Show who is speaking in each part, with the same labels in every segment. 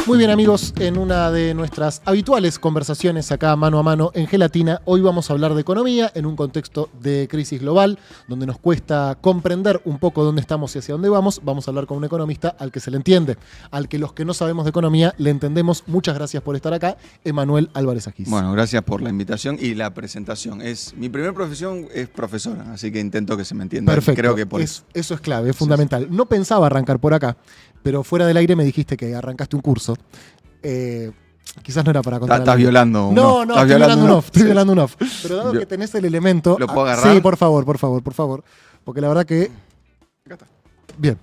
Speaker 1: Muy bien, amigos, en una de nuestras habituales conversaciones acá mano a mano en Gelatina, hoy vamos a hablar de economía en un contexto de crisis global, donde nos cuesta comprender un poco dónde estamos y hacia dónde vamos. Vamos a hablar con un economista al que se le entiende, al que los que no sabemos de economía le entendemos. Muchas gracias por estar acá, Emanuel Álvarez Agis.
Speaker 2: Bueno, gracias por la invitación y la presentación. Mi primera profesión es profesora, así que intento que se me entienda.
Speaker 1: Perfecto,
Speaker 2: Creo que por
Speaker 1: eso es clave, es fundamental. No pensaba arrancar por acá, pero fuera del aire me dijiste que arrancaste un curso. Quizás no era para contar.
Speaker 2: Estás violando un
Speaker 1: No,
Speaker 2: off.
Speaker 1: no, estoy violando un off. Estoy violando un off. Pero dado que tenés el elemento.
Speaker 2: ¿Lo puedo agarrar?
Speaker 1: Sí, por favor. Porque la verdad que.
Speaker 2: Acá está.
Speaker 1: Bien.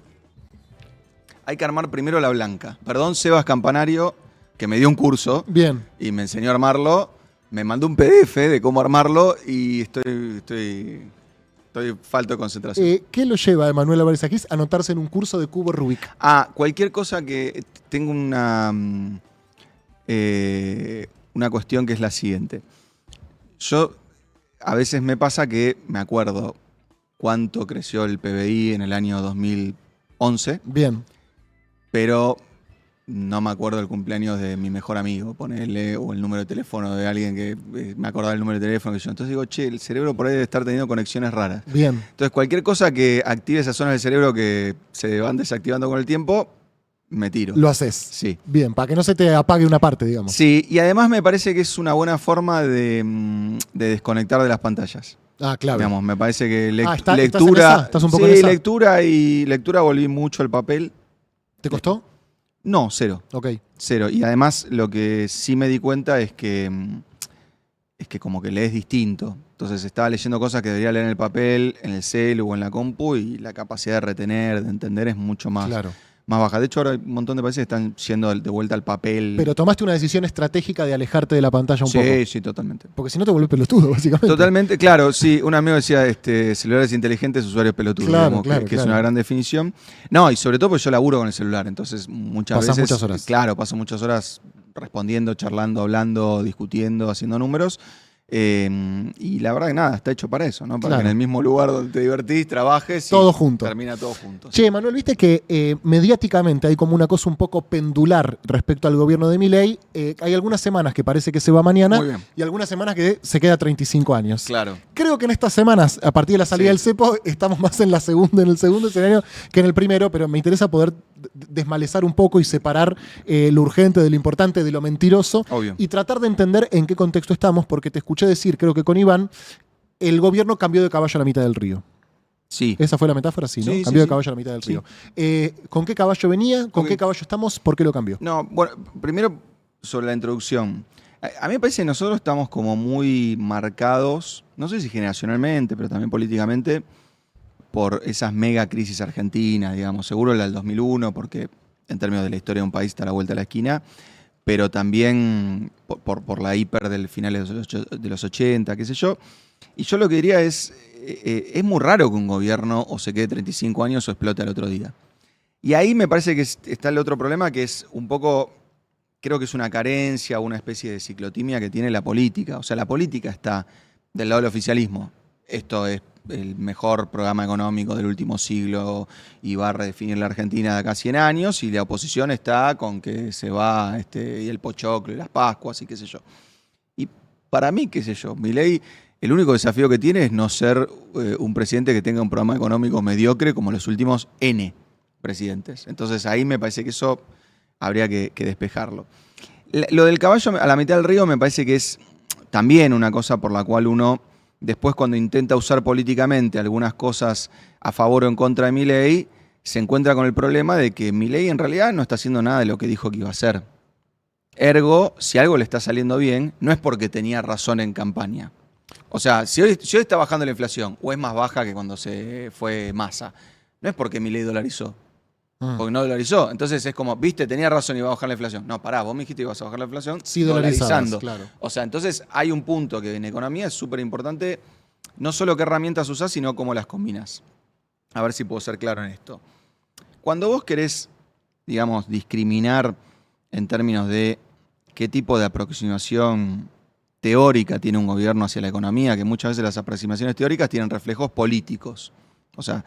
Speaker 2: Hay que armar primero la blanca. Perdón, Sebas Campanario, que me dio un curso.
Speaker 1: Bien.
Speaker 2: Y me enseñó a armarlo. Me mandó un PDF de cómo armarlo y estoy falto de concentración.
Speaker 1: ¿Qué lo lleva a Emanuel Álvarez Agis a anotarse en un curso de cubo Rubik?
Speaker 2: Cualquier cosa que tengo una cuestión que es la siguiente. Yo a veces me pasa que me acuerdo cuánto creció el PBI en el año 2011.
Speaker 1: Bien.
Speaker 2: Pero no me acuerdo el cumpleaños de mi mejor amigo, ponele, o el número de teléfono de alguien que me acordaba el número de teléfono. Entonces digo, el cerebro por ahí debe estar teniendo conexiones raras.
Speaker 1: Bien.
Speaker 2: Entonces cualquier cosa que active esas zonas del cerebro que se van desactivando con el tiempo, me tiro.
Speaker 1: Lo haces.
Speaker 2: Sí.
Speaker 1: Bien, para que no se te apague una parte, digamos.
Speaker 2: Sí, y además me parece que es una buena forma de desconectar de las pantallas.
Speaker 1: Claro.
Speaker 2: Digamos, me parece que
Speaker 1: ¿Estás
Speaker 2: lectura.
Speaker 1: en esa? ¿Estás un poco en esa?
Speaker 2: Lectura volví mucho al papel.
Speaker 1: ¿Te costó?
Speaker 2: No, cero.
Speaker 1: Ok.
Speaker 2: Cero. Y además lo que sí me di cuenta es que como que lees distinto. Entonces estaba leyendo cosas que debería leer en el papel, en el celu o en la compu, y la capacidad de retener, de entender es mucho más baja. De hecho, ahora hay un montón de países que están yendo de vuelta al papel.
Speaker 1: Pero tomaste una decisión estratégica de alejarte de la pantalla un poco.
Speaker 2: Sí, totalmente.
Speaker 1: Porque si no te volvés pelotudo, básicamente.
Speaker 2: Totalmente, claro, sí. Un amigo decía, celulares inteligentes, usuarios pelotudos.
Speaker 1: Claro,
Speaker 2: que es una gran definición. No, y sobre todo porque yo laburo con el celular, entonces
Speaker 1: Pasás muchas horas.
Speaker 2: Claro, paso muchas horas respondiendo, charlando, hablando, discutiendo, haciendo números. Y la verdad que nada, está hecho para eso, ¿no? Para que en el mismo lugar donde te divertís, trabajes
Speaker 1: todo
Speaker 2: y
Speaker 1: junto.
Speaker 2: Termina todo junto.
Speaker 1: Che, Manuel, viste que mediáticamente hay como una cosa un poco pendular respecto al gobierno de Milei. Hay algunas semanas que parece que se va mañana y algunas semanas que se queda 35 años.
Speaker 2: Claro.
Speaker 1: Creo que en estas semanas, a partir de la salida del cepo, estamos más en el segundo escenario que en el primero, pero me interesa poder desmalezar un poco y separar lo urgente de lo importante, de lo mentiroso.
Speaker 2: Obvio.
Speaker 1: Y tratar de entender en qué contexto estamos, porque te escuché decir, creo que con Iván, el gobierno cambió de caballo a la mitad del río.
Speaker 2: Sí.
Speaker 1: Esa fue la metáfora, sí, ¿no?
Speaker 2: Sí,
Speaker 1: cambió
Speaker 2: sí,
Speaker 1: de caballo a la mitad del río. ¿Con qué caballo venía? ¿Con qué caballo estamos? ¿Por qué lo cambió?
Speaker 2: No, bueno, primero sobre la introducción. A mí me parece que nosotros estamos como muy marcados, no sé si generacionalmente, pero también políticamente, por esas mega crisis argentinas, digamos. Seguro la del 2001, porque en términos de la historia de un país está a la vuelta de la esquina, pero también por la hiper del final de los 80, qué sé yo. Y yo lo que diría es muy raro que un gobierno o se quede 35 años o explote al otro día. Y ahí me parece que está el otro problema, que es un poco, creo que es una carencia o una especie de ciclotimia que tiene la política. O sea, la política está del lado del oficialismo. Esto es el mejor programa económico del último siglo y va a redefinir la Argentina de acá a 100 años, y la oposición está con que se va y el pochoclo y las Pascuas y qué sé yo. Y para mí, qué sé yo, Milei, el único desafío que tiene es no ser un presidente que tenga un programa económico mediocre como los últimos N presidentes. Entonces ahí me parece que eso habría que despejarlo. Lo del caballo a la mitad del río me parece que es también una cosa por la cual uno, después cuando intenta usar políticamente algunas cosas a favor o en contra de Milei, se encuentra con el problema de que Milei en realidad no está haciendo nada de lo que dijo que iba a hacer. Ergo, si algo le está saliendo bien, no es porque tenía razón en campaña. O sea, si hoy está bajando la inflación, o es más baja que cuando se fue Massa, no es porque Milei dolarizó. Porque no dolarizó. Entonces es como, viste, tenía razón y iba a bajar la inflación. No, pará, vos me dijiste que ibas a bajar la inflación.
Speaker 1: Sí, dolarizando. Claro.
Speaker 2: O sea, entonces hay un punto que en economía es súper importante, no solo qué herramientas usás, sino cómo las combinas. A ver si puedo ser claro en esto. Cuando vos querés, digamos, discriminar en términos de qué tipo de aproximación teórica tiene un gobierno hacia la economía, que muchas veces las aproximaciones teóricas tienen reflejos políticos. O sea,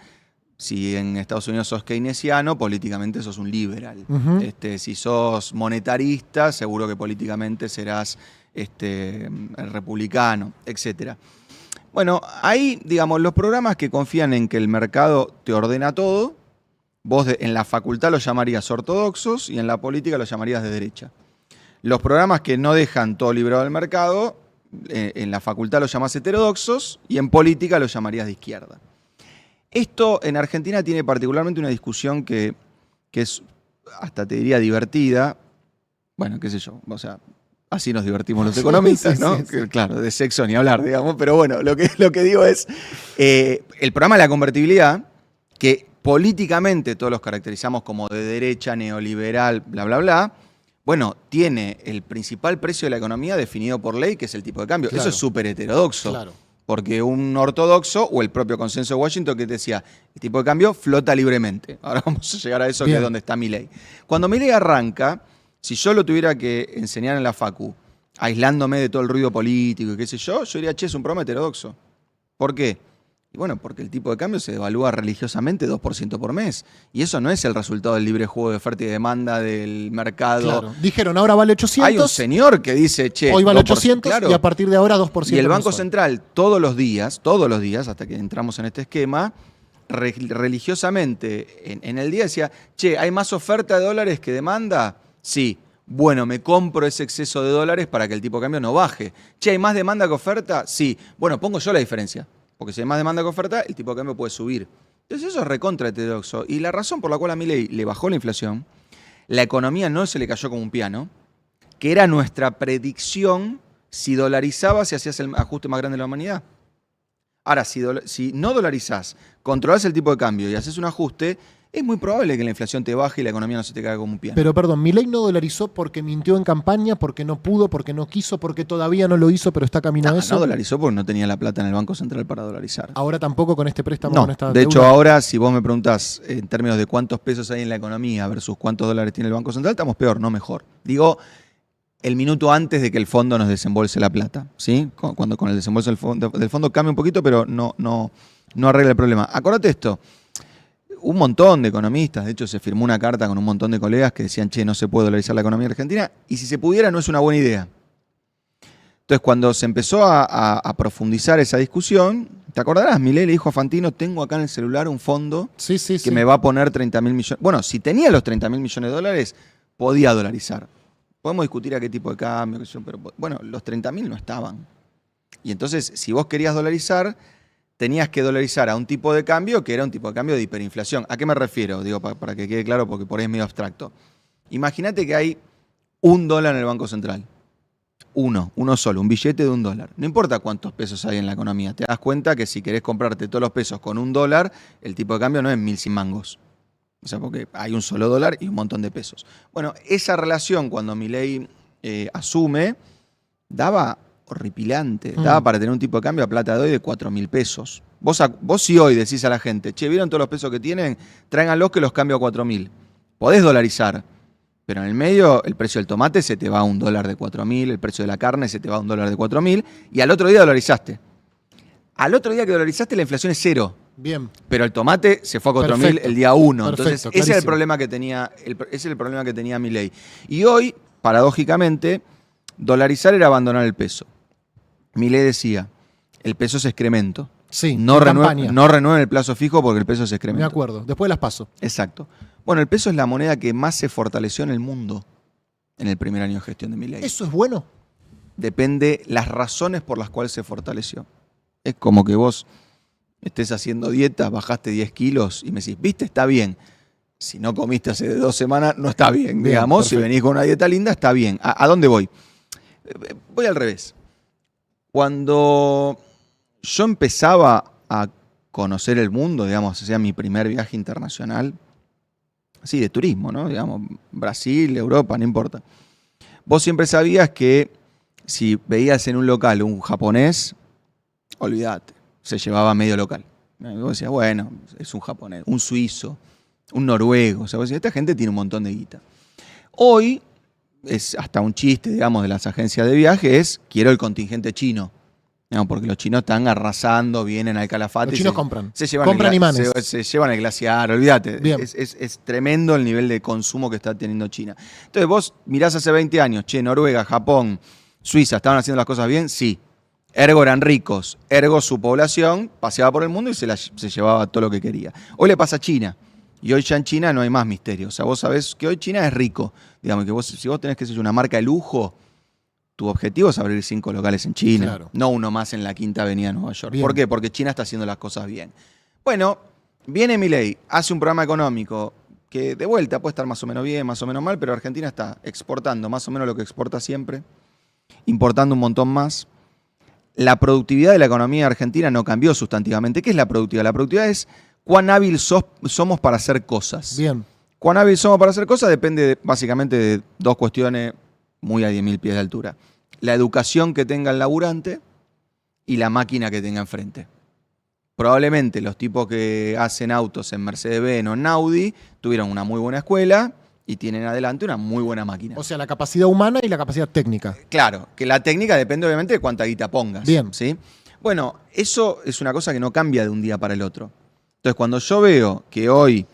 Speaker 2: Si en Estados Unidos sos keynesiano, políticamente sos un liberal.
Speaker 1: Ujú.
Speaker 2: Si sos monetarista, seguro que políticamente serás republicano, etc. Bueno, ahí, digamos, los programas que confían en que el mercado te ordena todo, vos en la facultad los llamarías ortodoxos y en la política los llamarías de derecha. Los programas que no dejan todo librado al mercado, en la facultad los llamás heterodoxos y en política los llamarías de izquierda. Esto en Argentina tiene particularmente una discusión que es, hasta te diría, divertida. Bueno, qué sé yo, o sea, así nos divertimos los economistas, ¿no?
Speaker 1: Sí.
Speaker 2: Claro, de sexo ni hablar, digamos, pero bueno, lo que digo es, el programa de la convertibilidad, que políticamente todos los caracterizamos como de derecha, neoliberal, bla, bla, bla, bueno, tiene el principal precio de la economía definido por ley, que es el tipo de cambio.
Speaker 1: Claro.
Speaker 2: Eso es súper heterodoxo.
Speaker 1: Claro.
Speaker 2: Porque un ortodoxo o el propio consenso de Washington que te decía, el tipo de cambio flota libremente. Ahora vamos a llegar a eso,
Speaker 1: Bien.
Speaker 2: que es donde está Milei. Cuando Milei arranca, si yo lo tuviera que enseñar en la facu, aislándome de todo el ruido político y qué sé yo diría, che, es un programa heterodoxo. ¿Por qué? Y bueno, porque el tipo de cambio se devalúa religiosamente 2% por mes. Y eso no es el resultado del libre juego de oferta y demanda del mercado.
Speaker 1: Claro. Dijeron, ahora vale 800.
Speaker 2: Hay un señor que dice, che,
Speaker 1: Hoy vale
Speaker 2: 2%,
Speaker 1: 800
Speaker 2: claro.
Speaker 1: y a partir de ahora 2%.
Speaker 2: Y el Banco
Speaker 1: mensual.
Speaker 2: Central todos los días, hasta que entramos en este esquema, religiosamente en el día decía, che, ¿hay más oferta de dólares que demanda? Sí. Bueno, me compro ese exceso de dólares para que el tipo de cambio no baje. Che, ¿hay más demanda que oferta? Sí. Bueno, pongo yo la diferencia. Porque si hay más demanda que oferta, el tipo de cambio puede subir. Entonces eso es recontra heterodoxo. Y la razón por la cual a Milei le bajó la inflación, la economía no se le cayó como un piano, que era nuestra predicción si dolarizabas, si hacías el ajuste más grande de la humanidad. Ahora, si no dolarizás, controlás el tipo de cambio y haces un ajuste, es muy probable que la inflación te baje y la economía no se te caiga como un piano.
Speaker 1: Pero perdón, Milei no dolarizó porque mintió en campaña, porque no pudo, porque no quiso, porque todavía no lo hizo, pero está caminando eso.
Speaker 2: No dolarizó porque no tenía la plata en el Banco Central para dolarizar.
Speaker 1: Ahora tampoco con este préstamo,
Speaker 2: No,
Speaker 1: con esta
Speaker 2: de hecho
Speaker 1: deuda.
Speaker 2: ahora si vos me preguntás en términos de cuántos pesos hay en la economía versus cuántos dólares tiene el Banco Central, estamos peor, no mejor. Digo, el minuto antes de que el fondo nos desembolse la plata, ¿sí? Cuando con el desembolso del fondo cambia un poquito, pero no arregla el problema. Acordate esto, un montón de economistas, de hecho se firmó una carta con un montón de colegas que decían, che, no se puede dolarizar la economía argentina, y si se pudiera no es una buena idea. Entonces cuando se empezó a profundizar esa discusión, ¿te acordarás? Milei le dijo a Fantino, tengo acá en el celular un fondo
Speaker 1: Sí.
Speaker 2: que me va a poner 30.000 millones. Bueno, si tenía los 30.000 millones de dólares, podía dolarizar. Podemos discutir a qué tipo de cambio, qué sé yo, pero bueno, los 30.000 no estaban. Y entonces, si vos querías dolarizar, tenías que dolarizar a un tipo de cambio que era un tipo de cambio de hiperinflación. ¿A qué me refiero? Digo, para que quede claro, porque por ahí es medio abstracto. Imagínate que hay $1 en el Banco Central. Uno solo, un billete de $1. No importa cuántos pesos hay en la economía. Te das cuenta que si querés comprarte todos los pesos con $1, el tipo de cambio no es 1.000 sin mangos. O sea, porque hay un solo dólar y un montón de pesos. Bueno, esa relación cuando Milei asume, daba horripilante. Daba para tener un tipo de cambio a plata de hoy de 4.000 pesos. Vos si hoy decís a la gente, che, ¿vieron todos los pesos que tienen? Tráiganlos que los cambio a 4.000. Podés dolarizar, pero en el medio el precio del tomate se te va a $1 de 4.000, el precio de la carne se te va a $1 de 4.000 y al otro día dolarizaste. Al otro día que dolarizaste la inflación es 0.
Speaker 1: Bien.
Speaker 2: Pero el tomate se fue a 4.000
Speaker 1: Perfecto.
Speaker 2: el día 1.
Speaker 1: Perfecto,
Speaker 2: Entonces, ese es
Speaker 1: clarísimo.
Speaker 2: el problema que tenía, ese es el problema que tenía Milei. Y hoy, paradójicamente, dolarizar era abandonar el peso. Milei decía, el peso es excremento.
Speaker 1: Sí,
Speaker 2: No
Speaker 1: en campaña.
Speaker 2: renueven el plazo fijo porque el peso es excremento.
Speaker 1: Me acuerdo. Después las paso.
Speaker 2: Exacto. Bueno, el peso es la moneda que más se fortaleció en el mundo en el primer año de gestión de Milei.
Speaker 1: ¿Eso es bueno?
Speaker 2: Depende las razones por las cuales se fortaleció. Es como que vos estés haciendo dieta, bajaste 10 kilos y me decís, viste, está bien. Si no comiste hace 2 semanas, no está bien, digamos.
Speaker 1: Perfecto.
Speaker 2: Si venís con una dieta linda, está bien. ¿A dónde voy? Voy al revés. Cuando yo empezaba a conocer el mundo, digamos, hacía mi primer viaje internacional, así de turismo, ¿no? Digamos, Brasil, Europa, no importa. Vos siempre sabías que si veías en un local un japonés, olvídate, se llevaba medio local. Y vos decías, bueno, es un japonés, un suizo, un noruego. O sea, vos decías, esta gente tiene un montón de guita. Hoy es hasta un chiste, digamos, de las agencias de viaje, es quiero el contingente chino. No, porque los chinos están arrasando, vienen al Calafate.
Speaker 1: Los chinos compran.
Speaker 2: Se llevan
Speaker 1: Compran imanes.
Speaker 2: se llevan el glaciar, olvídate.
Speaker 1: Bien.
Speaker 2: Es tremendo el nivel de consumo que está teniendo China. Entonces vos mirás hace 20 años, Noruega, Japón, Suiza, ¿estaban haciendo las cosas bien? Sí. Ergo eran ricos, ergo su población paseaba por el mundo y se llevaba todo lo que quería. Hoy le pasa a China. Y hoy ya en China no hay más misterio. O sea, vos sabés que hoy China es rico. Digamos que si vos tenés, qué sé yo, una marca de lujo, tu objetivo es abrir 5 locales en China,
Speaker 1: Claro.
Speaker 2: no uno más en la Quinta Avenida de Nueva York.
Speaker 1: Bien.
Speaker 2: ¿Por qué? Porque China está haciendo las cosas bien. Bueno, viene Milei, hace un programa económico que de vuelta puede estar más o menos bien, más o menos mal, pero Argentina está exportando más o menos lo que exporta siempre, importando un montón más. La productividad de la economía argentina no cambió sustantivamente. ¿Qué es la productividad? La productividad es cuán hábil somos para hacer cosas.
Speaker 1: Bien.
Speaker 2: Cuán hábil somos para hacer cosas depende básicamente de dos cuestiones muy a 10.000 pies de altura. La educación que tenga el laburante y la máquina que tenga enfrente. Probablemente los tipos que hacen autos en Mercedes-Benz o en Audi tuvieron una muy buena escuela y tienen adelante una muy buena máquina.
Speaker 1: O sea, la capacidad humana y la capacidad técnica.
Speaker 2: Claro, que la técnica depende obviamente de cuánta guita pongas.
Speaker 1: Bien.
Speaker 2: ¿Sí? Bueno, eso es una cosa que no cambia de un día para el otro. Entonces, cuando yo veo que hoy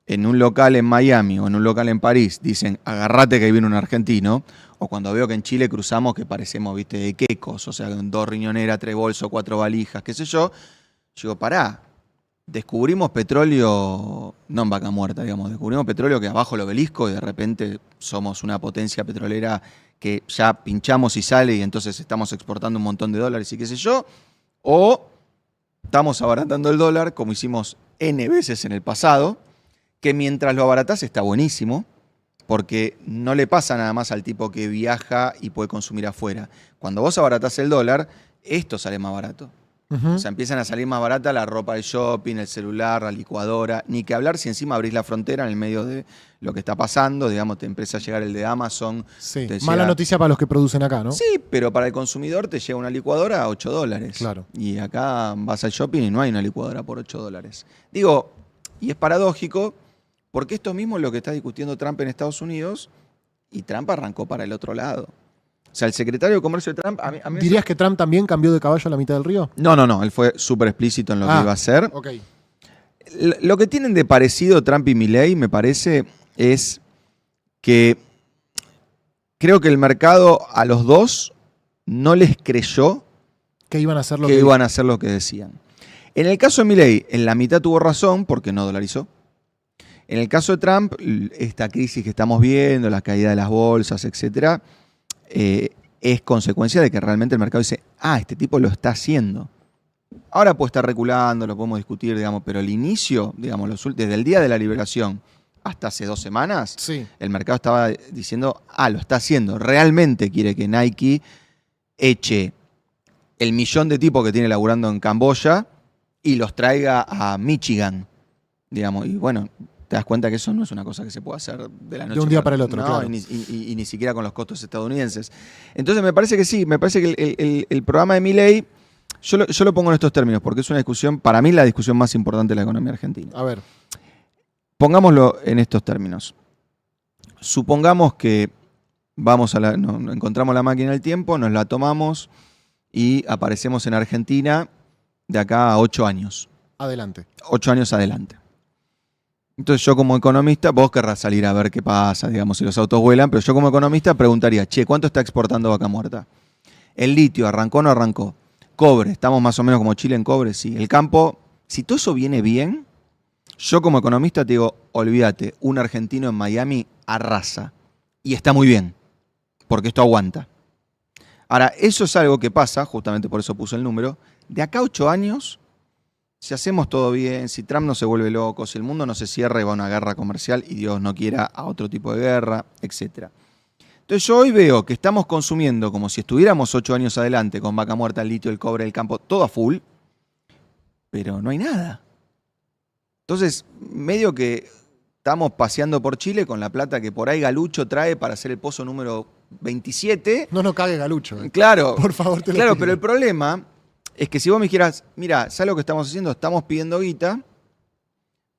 Speaker 2: en un local en Miami o en un local en París dicen, agarrate que ahí viene un argentino, o cuando veo que en Chile cruzamos que parecemos, viste, de quecos, o sea, con 2 riñoneras, 3 bolsos, 4 valijas, qué sé yo, digo, pará, descubrimos petróleo, no en Vaca Muerta, digamos, descubrimos petróleo que abajo el obelisco y de repente somos una potencia petrolera que ya pinchamos y sale y entonces estamos exportando un montón de dólares y qué sé yo, o estamos abaratando el dólar como hicimos N veces en el pasado, que mientras lo abaratás está buenísimo, porque no le pasa nada más al tipo que viaja y puede consumir afuera. Cuando vos abaratás el dólar, esto sale más barato.
Speaker 1: Ujú.
Speaker 2: O sea, empiezan a salir más barata la ropa de shopping, el celular, la licuadora, ni que hablar si encima abrís la frontera en el medio de lo que está pasando, digamos, te empieza a llegar el de Amazon.
Speaker 1: Sí.
Speaker 2: te
Speaker 1: Mala
Speaker 2: llega-
Speaker 1: noticia para los que producen acá, ¿no?
Speaker 2: Sí, pero para el consumidor te llega una licuadora a $8.
Speaker 1: Claro.
Speaker 2: Y acá vas al shopping y no hay una licuadora por $8. Digo, y es paradójico, porque esto mismo es lo que está discutiendo Trump en Estados Unidos y Trump arrancó para el otro lado. O sea, el secretario de Comercio de Trump... a mí
Speaker 1: ¿Dirías que Trump también cambió de caballo a la mitad del río?
Speaker 2: No, él fue súper explícito en lo que iba a hacer.
Speaker 1: Ok.
Speaker 2: Lo que tienen de parecido Trump y Milei, me parece, es que creo que el mercado a los dos no les creyó
Speaker 1: Que iban a hacer lo
Speaker 2: que
Speaker 1: que
Speaker 2: iban a hacer lo que decían. En el caso de Milei, en la mitad tuvo razón porque no dolarizó. En el caso de Trump, esta crisis que estamos viendo, la caída de las bolsas, etcétera, es consecuencia de que realmente el mercado dice, este tipo lo está haciendo. Ahora puede estar reculando, lo podemos discutir, digamos, pero el inicio, digamos, desde el día de la liberación hasta hace 2 semanas,
Speaker 1: Sí.
Speaker 2: el mercado estaba diciendo, lo está haciendo. Realmente quiere que Nike eche el 1.000.000 de tipos que tiene laburando en Camboya y los traiga a Michigan, digamos. Y bueno, te das cuenta que eso no es una cosa que se puede hacer de la noche
Speaker 1: un día para el otro,
Speaker 2: no,
Speaker 1: claro.
Speaker 2: y ni siquiera con los costos estadounidenses. Entonces me parece que sí, me parece que el programa de Milei, yo lo pongo en estos términos, porque es una discusión, para mí la discusión más importante de la economía argentina.
Speaker 1: A ver.
Speaker 2: Pongámoslo en estos términos. Supongamos que encontramos la máquina del tiempo, nos la tomamos y aparecemos en Argentina de acá a 8 años.
Speaker 1: Adelante.
Speaker 2: 8 años adelante. Entonces yo como economista, vos querrás salir a ver qué pasa, digamos, si los autos vuelan, pero yo como economista preguntaría, ¿cuánto está exportando Vaca Muerta? El litio, ¿arrancó o no arrancó? Cobre, estamos más o menos como Chile en cobre, sí. El campo, si todo eso viene bien, yo como economista te digo, olvídate, un argentino en Miami arrasa. Y está muy bien, porque esto aguanta. Ahora, eso es algo que pasa, justamente por eso puse el número, de acá a 8 años, si hacemos todo bien, si Trump no se vuelve loco, si el mundo no se cierra y va a una guerra comercial y Dios no quiera a otro tipo de guerra, etc. Entonces yo hoy veo que estamos consumiendo como si estuviéramos 8 años adelante con Vaca Muerta, el litio, el cobre, el campo, todo a full, pero no hay nada. Entonces, medio que estamos paseando por Chile con la plata que por ahí Galucho trae para hacer el pozo número 27.
Speaker 1: No cague Galucho.
Speaker 2: Claro,
Speaker 1: Por favor, te lo
Speaker 2: claro,
Speaker 1: pido.
Speaker 2: pero el problema es que si vos me dijeras, mira, ¿sabes lo que estamos haciendo? Estamos pidiendo guita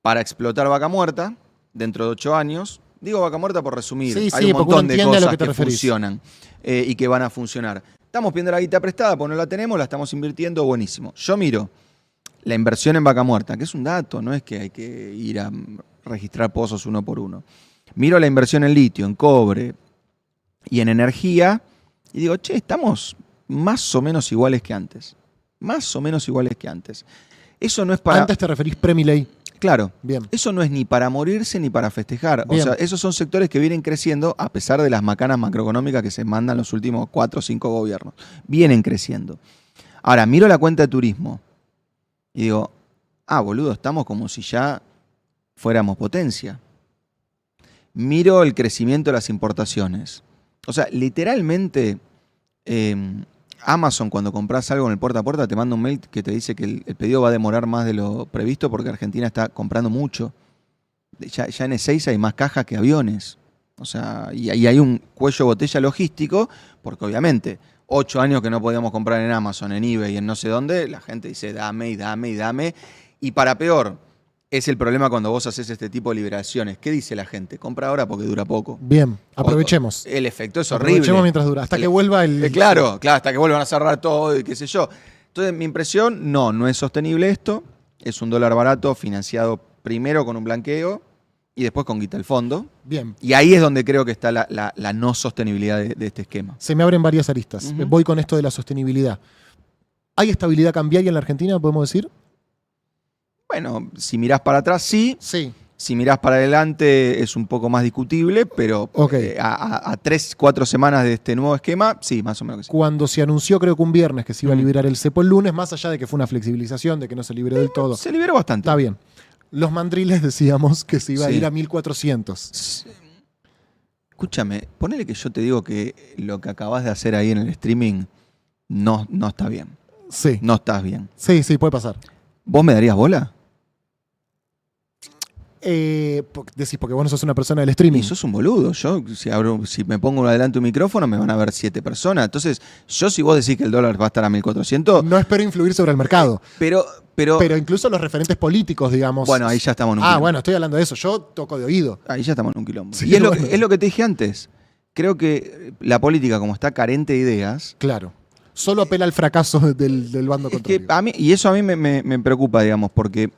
Speaker 2: para explotar Vaca Muerta dentro de 8 años. Digo Vaca Muerta por resumir.
Speaker 1: Sí,
Speaker 2: Hay
Speaker 1: sí,
Speaker 2: un
Speaker 1: porque uno
Speaker 2: montón de
Speaker 1: entiende a lo
Speaker 2: cosas
Speaker 1: que te
Speaker 2: que
Speaker 1: referís.
Speaker 2: funcionan y que van a funcionar. estamos pidiendo la guita prestada, pues no la tenemos, la estamos invirtiendo, buenísimo. Yo miro la inversión en vaca muerta, que es un dato, no es que hay que ir a registrar pozos uno por uno. Miro la inversión en litio, en cobre y en energía y digo, che, estamos más o menos iguales que antes. Más o menos iguales que antes. Eso no es para...
Speaker 1: Antes te referís pre-Milei.
Speaker 2: Claro.
Speaker 1: Bien.
Speaker 2: Eso no es ni para morirse ni para festejar.
Speaker 1: Bien.
Speaker 2: O sea, esos son sectores que vienen creciendo a pesar de las macanas macroeconómicas que se mandan los últimos 4 o 5 gobiernos. Vienen creciendo. Ahora, miro la cuenta de turismo y digo, boludo, estamos como si ya fuéramos potencia. Miro el crecimiento de las importaciones. O sea, literalmente, Amazon, cuando compras algo en el puerta a puerta, te manda un mail que te dice que el pedido va a demorar más de lo previsto porque Argentina está comprando mucho. Ya en Ezeiza hay más cajas que aviones. O sea, y hay un cuello de botella logístico, porque obviamente 8 años que no podíamos comprar en Amazon, en eBay y en no sé dónde, la gente dice dame y dame y dame. Y para peor, es el problema cuando vos haces este tipo de liberaciones. ¿Qué dice la gente? Compra ahora porque dura poco.
Speaker 1: Bien, aprovechemos.
Speaker 2: El efecto es horrible.
Speaker 1: Aprovechemos mientras dura, hasta que vuelva el...
Speaker 2: Claro, hasta que vuelvan a cerrar todo y qué sé yo. Entonces, mi impresión, no es sostenible esto. Es un dólar barato financiado primero con un blanqueo y después con guita al fondo.
Speaker 1: Bien.
Speaker 2: Y ahí es donde creo que está la no sostenibilidad de este esquema.
Speaker 1: Se me abren varias aristas.
Speaker 2: Ujú.
Speaker 1: Voy con esto de la sostenibilidad. ¿Hay estabilidad cambiaria en la Argentina, podemos decir?
Speaker 2: Bueno, si mirás para atrás, sí.
Speaker 1: Sí.
Speaker 2: Si mirás para adelante es un poco más discutible, pero
Speaker 1: Ok.
Speaker 2: a 3, 4 semanas de este nuevo esquema, sí, más o menos que sí.
Speaker 1: Cuando se anunció, creo que un viernes, que se iba a liberar el cepo el lunes, más allá de que fue una flexibilización, de que no se liberó del todo.
Speaker 2: Se liberó bastante.
Speaker 1: Está bien. Los mandriles decíamos que se iba a
Speaker 2: Sí.
Speaker 1: ir a 1400.
Speaker 2: Escúchame, ponele que yo te digo que lo que acabas de hacer ahí en el streaming no está bien.
Speaker 1: Sí.
Speaker 2: No estás bien.
Speaker 1: Sí, puede pasar.
Speaker 2: ¿Vos me darías bola?
Speaker 1: Decís, porque vos no sos una persona del streaming.
Speaker 2: Y sos un boludo. Yo, si me pongo adelante un micrófono, me van a ver 7 personas. Entonces, si vos decís que el dólar va a estar a 1400,
Speaker 1: No espero influir sobre el mercado.
Speaker 2: pero
Speaker 1: Pero incluso los referentes políticos, digamos.
Speaker 2: bueno, ahí ya estamos en un quilombo.
Speaker 1: bueno, estoy hablando de eso. Yo toco de oído.
Speaker 2: Ahí ya estamos en un quilombo.
Speaker 1: Sí,
Speaker 2: y es
Speaker 1: bueno.
Speaker 2: lo que te dije antes. Creo que la política, como está carente de ideas,
Speaker 1: Claro. Solo apela al fracaso del bando
Speaker 2: es
Speaker 1: contrario.
Speaker 2: que y eso a mí me preocupa, digamos, porque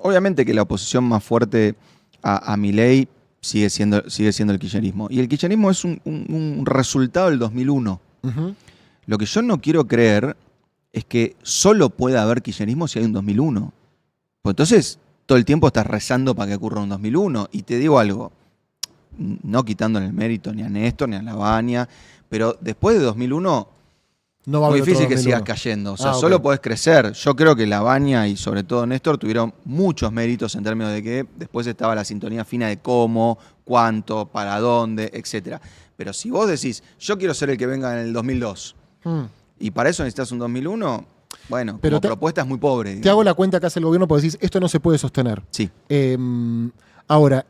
Speaker 2: obviamente que la oposición más fuerte a Milei sigue siendo el kirchnerismo. Y el kirchnerismo es un resultado del 2001.
Speaker 1: Ujú.
Speaker 2: Lo que yo no quiero creer es que solo pueda haber kirchnerismo si hay un 2001. Pues entonces todo el tiempo estás rezando para que ocurra un 2001. Y te digo algo, no quitándole el mérito ni a Néstor ni a Lavagna, pero después de 2001...
Speaker 1: No va a
Speaker 2: muy
Speaker 1: haber otro
Speaker 2: difícil que
Speaker 1: 2001.
Speaker 2: sigas cayendo. O sea,
Speaker 1: Ok.
Speaker 2: solo podés crecer. Yo creo que Lavagna y sobre todo Néstor tuvieron muchos méritos en términos de que después estaba la sintonía fina de cómo, cuánto, para dónde, etc. Pero si vos decís, yo quiero ser el que venga en el 2002
Speaker 1: Mm.
Speaker 2: y para eso necesitas un 2001, bueno,
Speaker 1: Pero
Speaker 2: como
Speaker 1: te-
Speaker 2: propuesta es muy pobre.
Speaker 1: Te hago la cuenta que hace el gobierno porque decís, esto no se puede sostener.
Speaker 2: Sí.
Speaker 1: Ahora,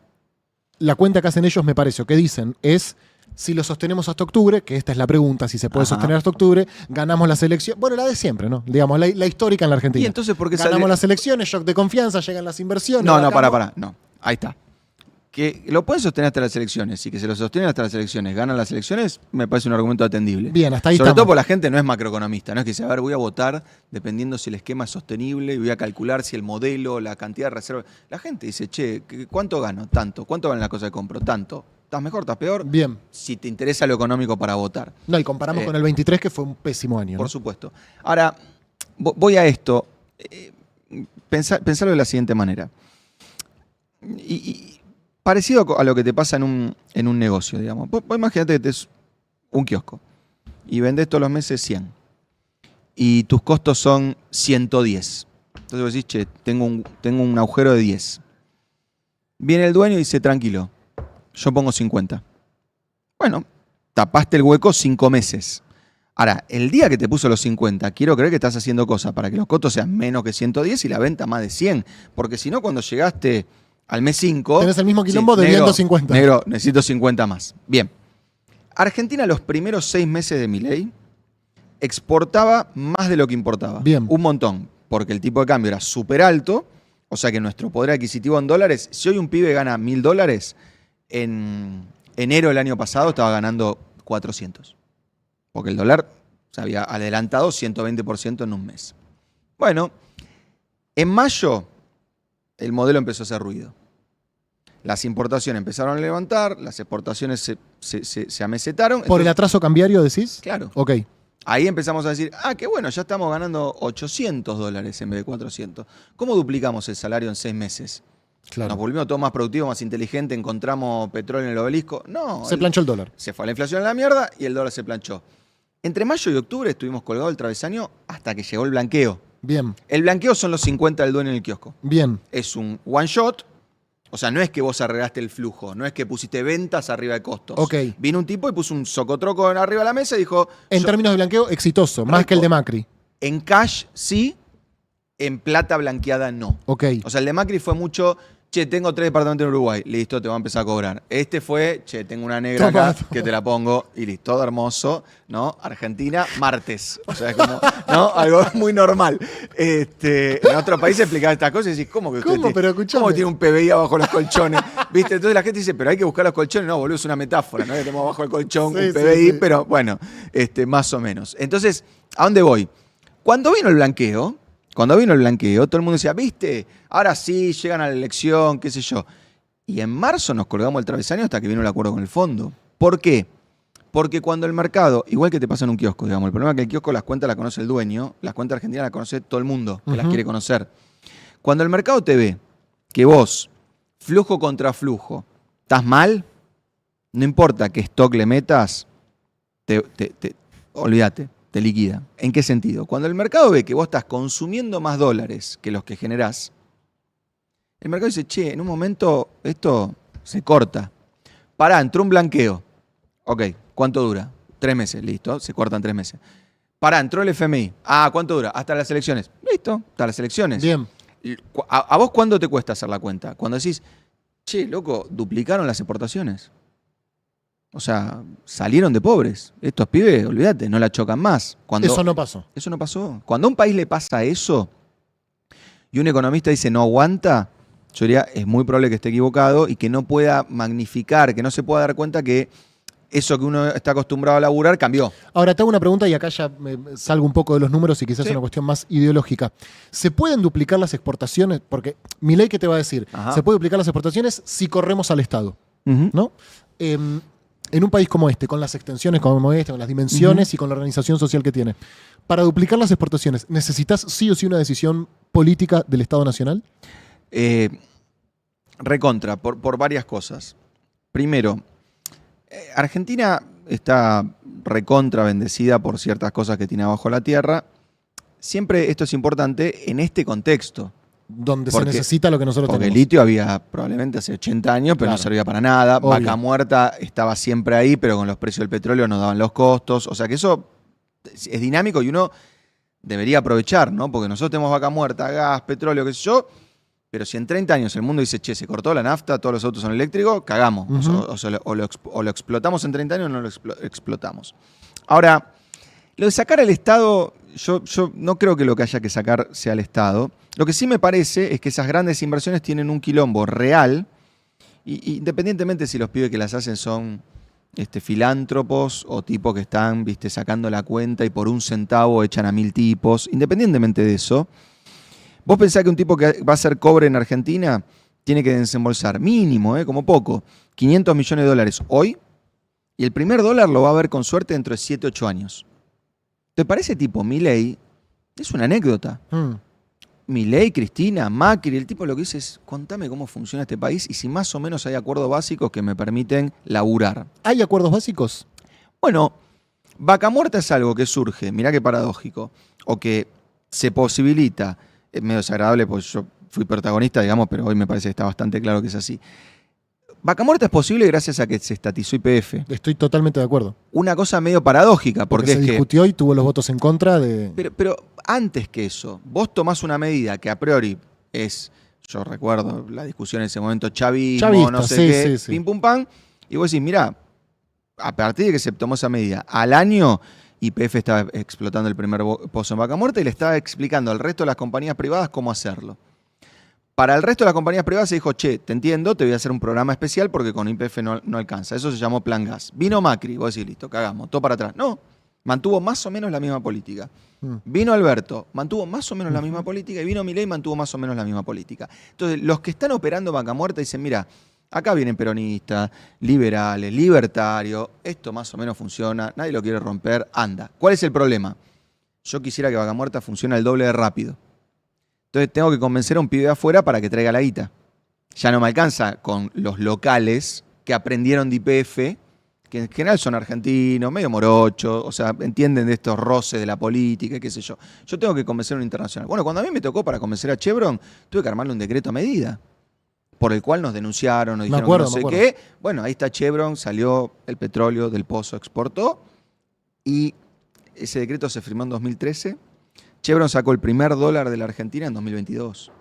Speaker 1: la cuenta que hacen ellos, me parece, o que dicen, es si lo sostenemos hasta octubre, que esta es la pregunta, si se puede
Speaker 2: Ajá.
Speaker 1: sostener hasta octubre, ganamos las elecciones. Bueno, la de siempre, ¿no? Digamos, la histórica en la Argentina.
Speaker 2: Y entonces, ¿por qué
Speaker 1: ganamos
Speaker 2: sale?
Speaker 1: las elecciones, shock de confianza, llegan las inversiones.
Speaker 2: No,
Speaker 1: bajamos.
Speaker 2: para. No, ahí está. Que lo pueden sostener hasta las elecciones y que se lo sostienen hasta las elecciones, ganan las elecciones, me parece un argumento atendible.
Speaker 1: Bien, hasta ahí
Speaker 2: Sobre todo
Speaker 1: estamos.
Speaker 2: porque la gente no es macroeconomista, no es que dice, a ver, voy a votar dependiendo si el esquema es sostenible y voy a calcular si el modelo, la cantidad de reservas. La gente dice, che, ¿cuánto gano? Tanto. ¿Cuánto vale la cosa que compro? Tanto. ¿Estás mejor? ¿Estás peor?
Speaker 1: Bien.
Speaker 2: Si te interesa lo económico para votar.
Speaker 1: No, y comparamos con el 23, que fue un pésimo año. ¿no?
Speaker 2: Por supuesto. Ahora, voy a esto. Pensarlo de la siguiente manera. Y parecido a lo que te pasa en un negocio, digamos. Vos imagínate que tenés un kiosco y vendés todos los meses 100 y tus costos son 110. Entonces vos decís, che, tengo un agujero de 10. Viene el dueño y dice, tranquilo, yo pongo 50. Bueno, tapaste el hueco 5 meses. Ahora, el día que te puso los 50, quiero creer que estás haciendo cosas para que los costos sean menos que 110 y la venta más de 100. Porque si no, cuando llegaste al mes 5...
Speaker 1: Tenés el mismo quilombo debiendo 50.
Speaker 2: Negro, necesito 50 más. Bien. Argentina los primeros 6 meses de Milei exportaba más de lo que importaba.
Speaker 1: Bien.
Speaker 2: Un montón. Porque el tipo de cambio era súper alto. O sea que nuestro poder adquisitivo en dólares, si hoy un pibe gana $1.000, en enero del año pasado estaba ganando 400. Porque el dólar sea, había adelantado 120% en un mes. Bueno, en mayo el modelo empezó a hacer ruido. Las importaciones empezaron a levantar, las exportaciones se amesetaron.
Speaker 1: ¿Por el atraso cambiario decís?
Speaker 2: Claro.
Speaker 1: Ok.
Speaker 2: Ahí empezamos a decir, qué bueno, ya estamos ganando $800 en vez de 400. ¿Cómo duplicamos el salario en 6 meses?
Speaker 1: Claro.
Speaker 2: Nos volvimos todo más productivos, más inteligentes, encontramos petróleo en el obelisco. No.
Speaker 1: Se planchó el dólar.
Speaker 2: Se fue la inflación a la mierda y el dólar se planchó. Entre mayo y octubre estuvimos colgados del travesaño hasta que llegó el blanqueo.
Speaker 1: Bien.
Speaker 2: El blanqueo son los 50 del dueño en el kiosco.
Speaker 1: Bien.
Speaker 2: Es un one shot. O sea, no es que vos arreglaste el flujo, no es que pusiste ventas arriba de costos.
Speaker 1: Ok.
Speaker 2: Vino un tipo y puso un socotroco arriba de la mesa y dijo...
Speaker 1: En términos de blanqueo, exitoso, más que el de Macri.
Speaker 2: En cash sí, en plata blanqueada no.
Speaker 1: Ok.
Speaker 2: O sea, el de Macri fue mucho... Che, tengo 3 departamentos en Uruguay. Listo, te voy a empezar a cobrar. Este fue, che, tengo una negra
Speaker 1: Toma.
Speaker 2: acá que te la pongo y listo, todo hermoso, ¿no? Argentina, martes. O sea, es como, ¿no? Algo muy normal. En otros países explicaba estas cosas y decís, ¿cómo que
Speaker 1: ¿Cómo? Pero escuchame.
Speaker 2: ¿Cómo tiene un PBI abajo los colchones? ¿Viste? Entonces la gente dice, pero hay que buscar los colchones. No, boludo, es una metáfora, ¿no? Que tenemos abajo el colchón
Speaker 1: Sí,
Speaker 2: un PBI,
Speaker 1: sí.
Speaker 2: pero bueno, más o menos. Entonces, ¿a dónde voy? Cuando vino el blanqueo, todo el mundo decía, ¿viste? Ahora sí, llegan a la elección, qué sé yo. Y en marzo nos colgamos el travesaño hasta que vino el acuerdo con el fondo. ¿Por qué? Porque cuando el mercado, igual que te pasa en un kiosco, digamos, el problema es que el kiosco las cuentas las conoce el dueño, las cuentas argentinas las conoce todo el mundo, que las quiere conocer. Cuando el mercado te ve que vos, flujo contra flujo, estás mal, no importa qué stock le metas, olvídate, te liquida. ¿En qué sentido? Cuando el mercado ve que vos estás consumiendo más dólares que los que generás, el mercado dice, che, en un momento esto se corta. Pará, entró un blanqueo. Ok, ¿cuánto dura? 3 meses, listo, se cortan 3 meses. Pará, entró el FMI. ¿Cuánto dura? Hasta las elecciones. Listo, hasta las elecciones.
Speaker 1: Bien.
Speaker 2: ¿A vos cuándo te cuesta hacer la cuenta? Cuando decís, che, loco, duplicaron las exportaciones. O sea, salieron de pobres. Estos pibes, olvídate, no la chocan más.
Speaker 1: Eso no pasó.
Speaker 2: Eso no pasó. Cuando a un país le pasa eso y un economista dice no aguanta, yo diría, es muy probable que esté equivocado y que no pueda magnificar, que no se pueda dar cuenta que eso que uno está acostumbrado a laburar cambió.
Speaker 1: Ahora te hago una pregunta y acá ya me salgo un poco de los números y quizás
Speaker 2: Sí.
Speaker 1: una cuestión más ideológica. ¿Se pueden duplicar las exportaciones? Porque Milei, ¿qué te va a decir?
Speaker 2: Ajá.
Speaker 1: Se puede duplicar las exportaciones si corremos al Estado,
Speaker 2: Ujú.
Speaker 1: ¿no? En un país como este, con las extensiones como este, con las dimensiones y con la organización social que tiene, para duplicar las exportaciones, ¿necesitas sí o sí una decisión política del Estado Nacional?
Speaker 2: Recontra, por varias cosas. Primero, Argentina está recontra bendecida por ciertas cosas que tiene abajo la tierra. Siempre esto es importante en este contexto.
Speaker 1: Donde
Speaker 2: Porque-
Speaker 1: se necesita lo que nosotros
Speaker 2: Porque el
Speaker 1: tenemos.
Speaker 2: litio había probablemente hace 80 años, pero
Speaker 1: Claro.
Speaker 2: no servía para nada.
Speaker 1: Obvio.
Speaker 2: Vaca Muerta estaba siempre ahí, pero con los precios del petróleo no daban los costos. O sea que eso es dinámico y uno debería aprovechar, ¿no? Porque nosotros tenemos Vaca Muerta, gas, petróleo, qué sé yo. Pero si en 30 años el mundo dice, che, se cortó la nafta, todos los autos son eléctricos, cagamos.
Speaker 1: Ujú.
Speaker 2: O lo explotamos en 30 años o no lo explotamos. Ahora, lo de sacar al Estado, yo no creo que lo que haya que sacar sea al Estado. Lo que sí me parece es que esas grandes inversiones tienen un quilombo real, y independientemente si los pibes que las hacen son filántropos o tipos que están sacando la cuenta y por 1 centavo echan a 1000 tipos, independientemente de eso, vos pensás que un tipo que va a hacer cobre en Argentina tiene que desembolsar mínimo, como poco, $500 millones hoy, y el primer dólar lo va a ver con suerte dentro de 7, 8 años. ¿Te parece tipo Milei? Es una anécdota. Milei, Cristina, Macri, el tipo lo que dice es, contame cómo funciona este país y si más o menos hay acuerdos básicos que me permiten laburar.
Speaker 1: ¿Hay acuerdos básicos?
Speaker 2: Bueno, Vaca Muerta es algo que surge, mirá qué paradójico, o que se posibilita, es medio desagradable porque yo fui protagonista, digamos, pero hoy me parece que está bastante claro que es así. Vaca Muerta es posible gracias a que se estatizó YPF.
Speaker 1: Estoy totalmente de acuerdo.
Speaker 2: Una cosa medio paradójica, porque
Speaker 1: se
Speaker 2: es que...
Speaker 1: discutió y tuvo los votos en contra de...
Speaker 2: Pero antes que eso, vos tomás una medida que a priori es, yo recuerdo la discusión en ese momento, chavismo,
Speaker 1: Chavista,
Speaker 2: no sé
Speaker 1: sí,
Speaker 2: qué,
Speaker 1: sí, sí.
Speaker 2: pim pum pam, y vos decís, mirá, a partir de que se tomó esa medida, al año YPF estaba explotando el primer pozo en Vaca Muerta y le estaba explicando al resto de las compañías privadas cómo hacerlo. Para el resto de las compañías privadas se dijo, che, te entiendo, te voy a hacer un programa especial porque con YPF no alcanza. Eso se llamó Plan Gas. Vino Macri, vos decís, listo, cagamos, todo para atrás. No, mantuvo más o menos la misma política. Vino Alberto, mantuvo más o menos la misma política, y vino Milei, mantuvo más o menos la misma política. Entonces, los que están operando vaca muerta dicen, mira, acá vienen peronistas, liberales, libertarios, esto más o menos funciona, nadie lo quiere romper, anda. ¿Cuál es el problema? Yo quisiera que vaca muerta funcione el doble de rápido. Entonces tengo que convencer a un pibe de afuera para que traiga la guita. Ya no me alcanza con los locales que aprendieron de YPF, que en general son argentinos, medio morochos, o sea, entienden de estos roces de la política, qué sé yo. Yo tengo que convencer a un internacional. Bueno, cuando a mí me tocó para convencer a Chevron, tuve que armarle un decreto a medida, por el cual nos denunciaron, nos dijeron que no sé qué. Bueno, ahí está Chevron, salió el petróleo del pozo, exportó, y ese decreto se firmó en 2013. Chevron sacó el primer dólar de la Argentina en 2022.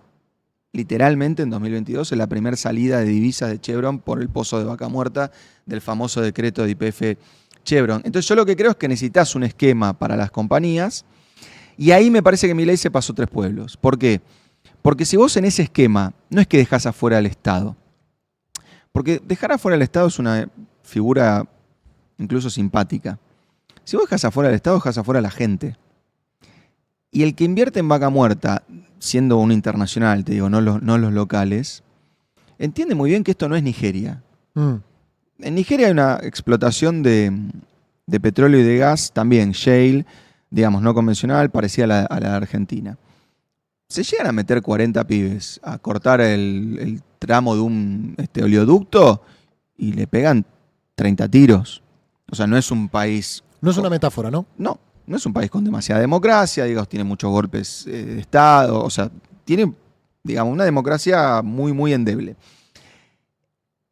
Speaker 2: Literalmente en 2022 es la primera salida de divisas de Chevron por el pozo de vaca muerta del famoso decreto de YPF Chevron. Entonces yo lo que creo es que necesitas un esquema para las compañías, y ahí me parece que Milei se pasó 3 pueblos. ¿Por qué? Porque si vos en ese esquema no es que dejás afuera al Estado, porque dejar afuera al Estado es una figura incluso simpática. Si vos dejás afuera al Estado, dejás afuera a la gente. Y el que invierte en vaca muerta, siendo un internacional, te digo, no los locales, entiende muy bien que esto no es Nigeria. En Nigeria hay una explotación de petróleo y de gas, también shale, digamos, no convencional, parecida a la de Argentina. Se llegan a meter 40 pibes a cortar el tramo de un oleoducto y le pegan 30 tiros. O sea, no es un país...
Speaker 1: No es una metáfora, ¿no?
Speaker 2: No es un país con demasiada democracia, digamos, tiene muchos golpes de Estado, o sea, tiene, digamos, una democracia muy, muy endeble.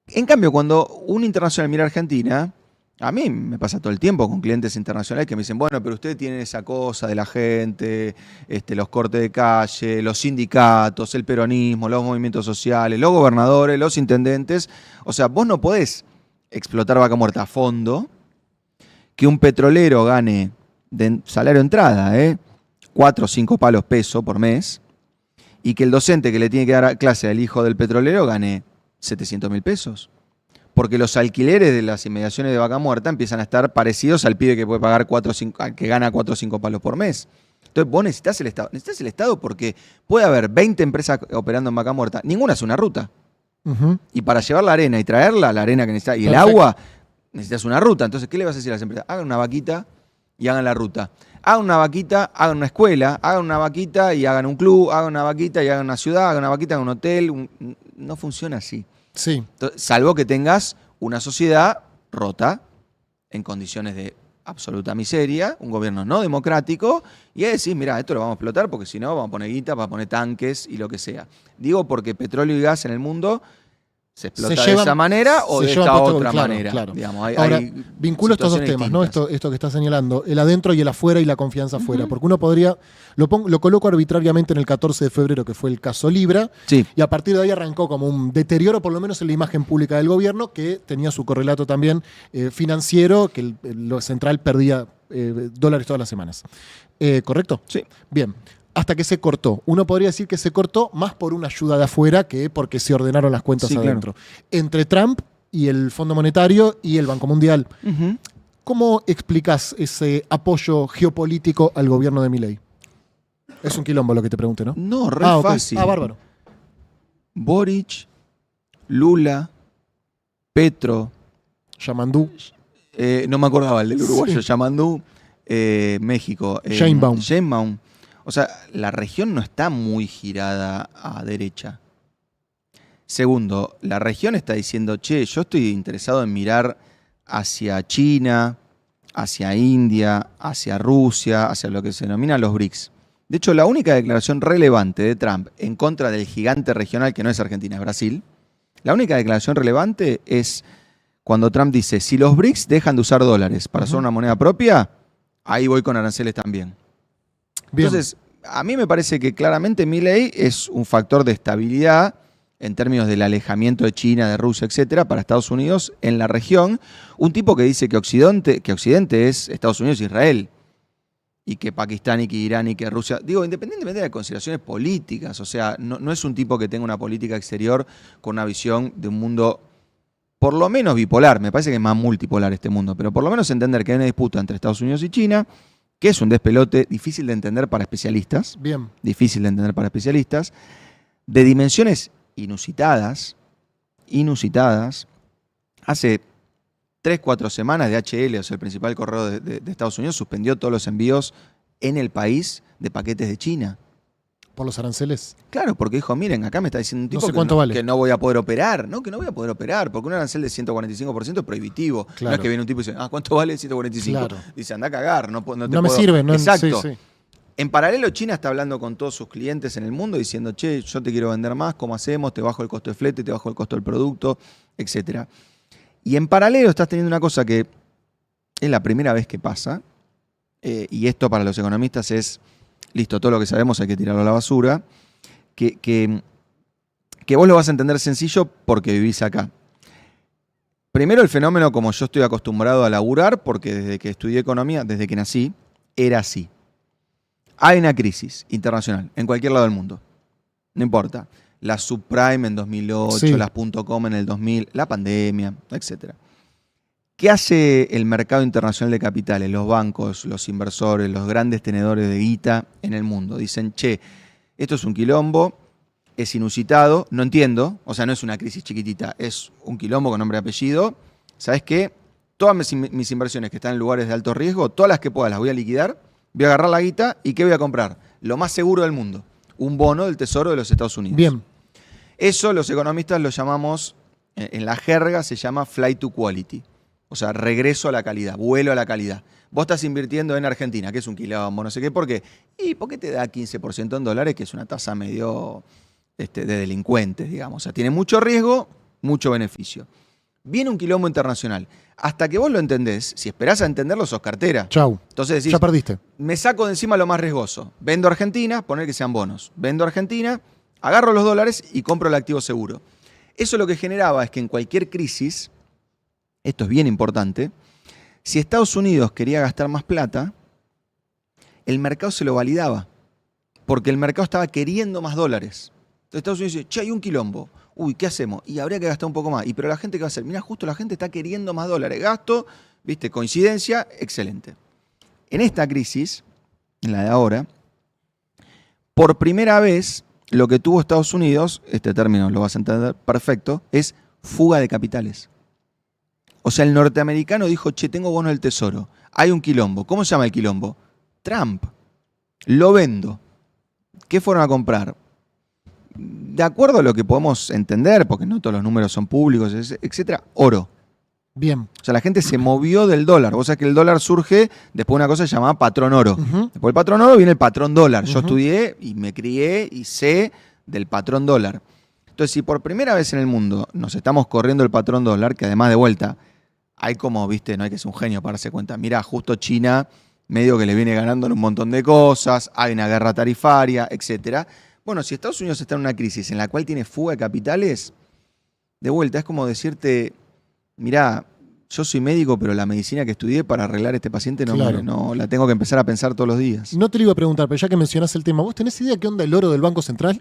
Speaker 2: En cambio, cuando un internacional mira a Argentina, a mí me pasa todo el tiempo con clientes internacionales que me dicen, bueno, pero ustedes tienen esa cosa de la gente, los cortes de calle, los sindicatos, el peronismo, los movimientos sociales, los gobernadores, los intendentes. O sea, vos no podés explotar vaca muerta a fondo, que un petrolero gane de salario de entrada, 4 o 5 palos peso por mes, y que el docente que le tiene que dar clase al hijo del petrolero gane 700.000 pesos. Porque los alquileres de las inmediaciones de vaca muerta empiezan a estar parecidos al pibe que puede pagar 4 o 5, que gana 4 o 5 palos por mes. Entonces vos necesitas el Estado. Necesitas el Estado porque puede haber 20 empresas operando en vaca muerta, ninguna es una ruta. Y para llevar la arena y traerla, la arena que necesitas, y el agua, necesitas una ruta. Entonces, ¿qué le vas a decir a las empresas? Hagan una vaquita y hagan la ruta. Hagan una vaquita, hagan una escuela, hagan una vaquita y hagan un club, hagan una vaquita y hagan una ciudad, hagan una vaquita, hagan un hotel. No funciona así.
Speaker 1: Sí.
Speaker 2: Entonces, salvo que tengas una sociedad rota, en condiciones de absoluta miseria, un gobierno no democrático, y ahí decís, mirá, esto lo vamos a explotar porque si no vamos a poner guita, vamos a poner tanques y lo que sea. Digo porque petróleo y gas en el mundo se explota de esa manera o de esta otra manera.
Speaker 1: Claro.
Speaker 2: Digamos,
Speaker 1: ahora, vinculo estos dos temas, ¿no? Esto que está señalando, el adentro y el afuera y la confianza afuera. Porque uno podría, lo coloco arbitrariamente en el 14 de febrero, que fue el caso Libra,
Speaker 2: sí.
Speaker 1: Y a partir de ahí arrancó como un deterioro, por lo menos en la imagen pública del gobierno, que tenía su correlato también financiero, que lo central perdía dólares todas las semanas. ¿Correcto?
Speaker 2: Sí.
Speaker 1: Bien. Hasta que se cortó. Uno podría decir que se cortó más por una ayuda de afuera que porque se ordenaron las cuentas adentro. Claro. Entre Trump y el Fondo Monetario y el Banco Mundial. ¿Cómo explicás ese apoyo geopolítico al gobierno de Milei? Es un quilombo lo que te pregunté, ¿no?
Speaker 2: No, re fácil.
Speaker 1: Bárbaro.
Speaker 2: Boric, Lula, Petro.
Speaker 1: Yamandú.
Speaker 2: No me acordaba el del uruguayo. Sí. Yamandú, México. Sheinbaum. O sea, la región no está muy girada a derecha. Segundo, la región está diciendo, che, yo estoy interesado en mirar hacia China, hacia India, hacia Rusia, hacia lo que se denomina los BRICS. De hecho, la única declaración relevante de Trump en contra del gigante regional, que no es Argentina, es Brasil, la única declaración relevante es cuando Trump dice, si los BRICS dejan de usar dólares para usar una moneda propia, ahí voy con aranceles también. Bien. Entonces, a mí me parece que claramente Milei es un factor de estabilidad en términos del alejamiento de China, de Rusia, etcétera, para Estados Unidos en la región. Un tipo que dice que Occidente es Estados Unidos e Israel, y que Pakistán y que Irán y que Rusia, digo, independientemente de consideraciones políticas, o sea, no es un tipo que tenga una política exterior con una visión de un mundo por lo menos bipolar, me parece que es más multipolar este mundo, pero por lo menos entender que hay una disputa entre Estados Unidos y China, que es un despelote difícil de entender para especialistas.
Speaker 1: Bien.
Speaker 2: Difícil de entender para especialistas, de dimensiones inusitadas. Hace 3-4 semanas DHL, o sea, el principal correo de Estados Unidos, suspendió todos los envíos en el país de paquetes de China.
Speaker 1: ¿Por los aranceles?
Speaker 2: Claro, porque dijo, miren, acá me está diciendo un tipo
Speaker 1: No sé cuánto vale.
Speaker 2: que no voy a poder operar. No, que no voy a poder operar, porque un arancel de 145% es prohibitivo.
Speaker 1: Claro.
Speaker 2: No es que viene un tipo y dice, ¿cuánto vale 145?
Speaker 1: Claro.
Speaker 2: Dice, anda a cagar, no te
Speaker 1: No
Speaker 2: puedo.
Speaker 1: me sirve. No,
Speaker 2: Exacto.
Speaker 1: Sí, sí.
Speaker 2: En paralelo, China está hablando con todos sus clientes en el mundo diciendo, che, yo te quiero vender más, ¿cómo hacemos? Te bajo el costo de flete, te bajo el costo del producto, etc. Y en paralelo estás teniendo una cosa que es la primera vez que pasa, y esto para los economistas es, listo, todo lo que sabemos hay que tirarlo a la basura, que vos lo vas a entender sencillo porque vivís acá. Primero el fenómeno, como yo estoy acostumbrado a laburar, porque desde que estudié economía, desde que nací, era así. Hay una crisis internacional en cualquier lado del mundo. No importa. La subprime en 2008,
Speaker 1: Sí.
Speaker 2: las .com en el 2000, la pandemia, etc. ¿Qué hace el mercado internacional de capitales, los bancos, los inversores, los grandes tenedores de guita en el mundo? Dicen, che, esto es un quilombo, es inusitado, no entiendo, o sea, no es una crisis chiquitita, es un quilombo con nombre y apellido. ¿Sabes qué? Todas mis inversiones que están en lugares de alto riesgo, todas las que pueda las voy a liquidar, voy a agarrar la guita y ¿qué voy a comprar? Lo más seguro del mundo, un bono del Tesoro de los Estados Unidos.
Speaker 1: Bien.
Speaker 2: Eso los economistas lo llamamos, en la jerga se llama flight to quality, o sea, regreso a la calidad, vuelo a la calidad. Vos estás invirtiendo en Argentina, que es un quilombo, no sé qué, ¿por qué? ¿Y por qué te da 15% en dólares, que es una tasa medio de delincuentes, digamos? O sea, tiene mucho riesgo, mucho beneficio. Viene un quilombo internacional. Hasta que vos lo entendés, si esperás a entenderlo, sos cartera.
Speaker 1: Chau.
Speaker 2: Entonces decís,
Speaker 1: Ya perdiste.
Speaker 2: me saco de encima lo más riesgoso. Vendo Argentina, poner que sean bonos. Vendo Argentina, agarro los dólares y compro el activo seguro. Eso lo que generaba es que en cualquier crisis, esto es bien importante, si Estados Unidos quería gastar más plata, el mercado se lo validaba, porque el mercado estaba queriendo más dólares. Entonces Estados Unidos dice, che, hay un quilombo. Uy, ¿qué hacemos? Y habría que gastar un poco más. Pero la gente, ¿qué va a hacer? Mira, justo la gente está queriendo más dólares. Gasto, ¿viste? Coincidencia, excelente. En esta crisis, en la de ahora, por primera vez, lo que tuvo Estados Unidos, este término lo vas a entender perfecto, es fuga de capitales. O sea, el norteamericano dijo, che, tengo bono del Tesoro. Hay un quilombo. ¿Cómo se llama el quilombo? Trump. Lo vendo. ¿Qué fueron a comprar? De acuerdo a lo que podemos entender, porque no todos los números son públicos, etcétera, oro.
Speaker 1: Bien.
Speaker 2: O sea, la gente se movió del dólar. Vos sabés que el dólar surge después de una cosa llamada patrón oro.
Speaker 1: Ujú.
Speaker 2: Después del patrón oro viene el patrón dólar. Yo
Speaker 1: Ujú.
Speaker 2: estudié y me crié y sé del patrón dólar. Entonces, si por primera vez en el mundo nos estamos corriendo el patrón dólar, que además de vuelta, hay como, viste, no hay que ser un genio para darse cuenta. Mirá, justo China medio que le viene ganando en un montón de cosas, hay una guerra tarifaria, etcétera. Bueno, si Estados Unidos está en una crisis en la cual tiene fuga de capitales, de vuelta, es como decirte, mirá, yo soy médico, pero la medicina que estudié para arreglar a este paciente
Speaker 1: Claro.
Speaker 2: no la tengo que empezar a pensar todos los días.
Speaker 1: No te lo iba a preguntar, pero ya que mencionás el tema, ¿vos tenés idea qué onda el oro del Banco Central?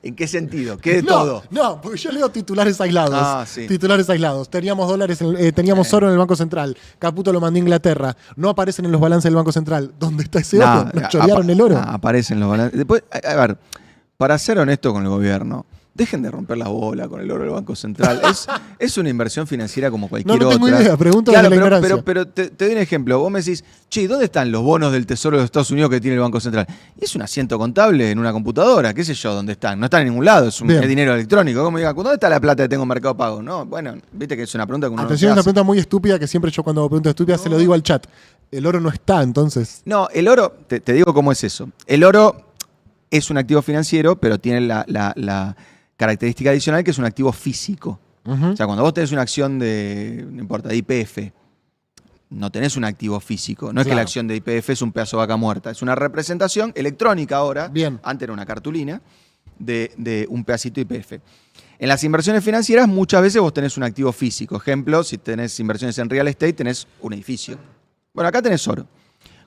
Speaker 2: ¿En qué sentido? ¿Qué de
Speaker 1: No,
Speaker 2: todo?
Speaker 1: no, porque yo leo titulares aislados.
Speaker 2: Ah, sí.
Speaker 1: Titulares aislados. Teníamos dólares, teníamos oro en el Banco Central. Caputo lo mandó a Inglaterra. No aparecen en los balances del Banco Central. ¿Dónde está ese oro? Nos chorearon el oro.
Speaker 2: Aparecen los balances. Después, a ver, para ser honesto con el gobierno, dejen de romper la bola con el oro del Banco Central. Es una inversión financiera como cualquier
Speaker 1: No tengo
Speaker 2: otra.
Speaker 1: idea, pregunto
Speaker 2: Claro,
Speaker 1: desde la ignorancia.
Speaker 2: pero te doy un ejemplo. Vos me decís, che, ¿dónde están los bonos del Tesoro de los Estados Unidos que tiene el Banco Central? Y es un asiento contable en una computadora, qué sé yo, ¿dónde están? No están en ningún lado, es
Speaker 1: Bien.
Speaker 2: dinero electrónico. ¿Cómo diga, ¿dónde está la plata que tengo en Mercado Pago? No, bueno, viste que es una pregunta que uno
Speaker 1: Atención, es
Speaker 2: no
Speaker 1: una
Speaker 2: se hace.
Speaker 1: pregunta muy estúpida que siempre yo cuando hago preguntas estúpidas se lo digo al chat. El oro no está, entonces.
Speaker 2: No, el oro, te digo cómo es eso. El oro es un activo financiero, pero tiene la característica adicional que es un activo físico.
Speaker 1: Ujú.
Speaker 2: O sea, cuando vos tenés una acción de, no importa, de YPF, no tenés un activo físico. No es que
Speaker 1: Claro.
Speaker 2: la acción de YPF es un pedazo de vaca muerta. Es una representación electrónica ahora.
Speaker 1: Bien.
Speaker 2: Antes era una cartulina de un pedacito de YPF. En las inversiones financieras muchas veces vos tenés un activo físico. Ejemplo, si tenés inversiones en real estate, tenés un edificio. Bueno, acá tenés oro.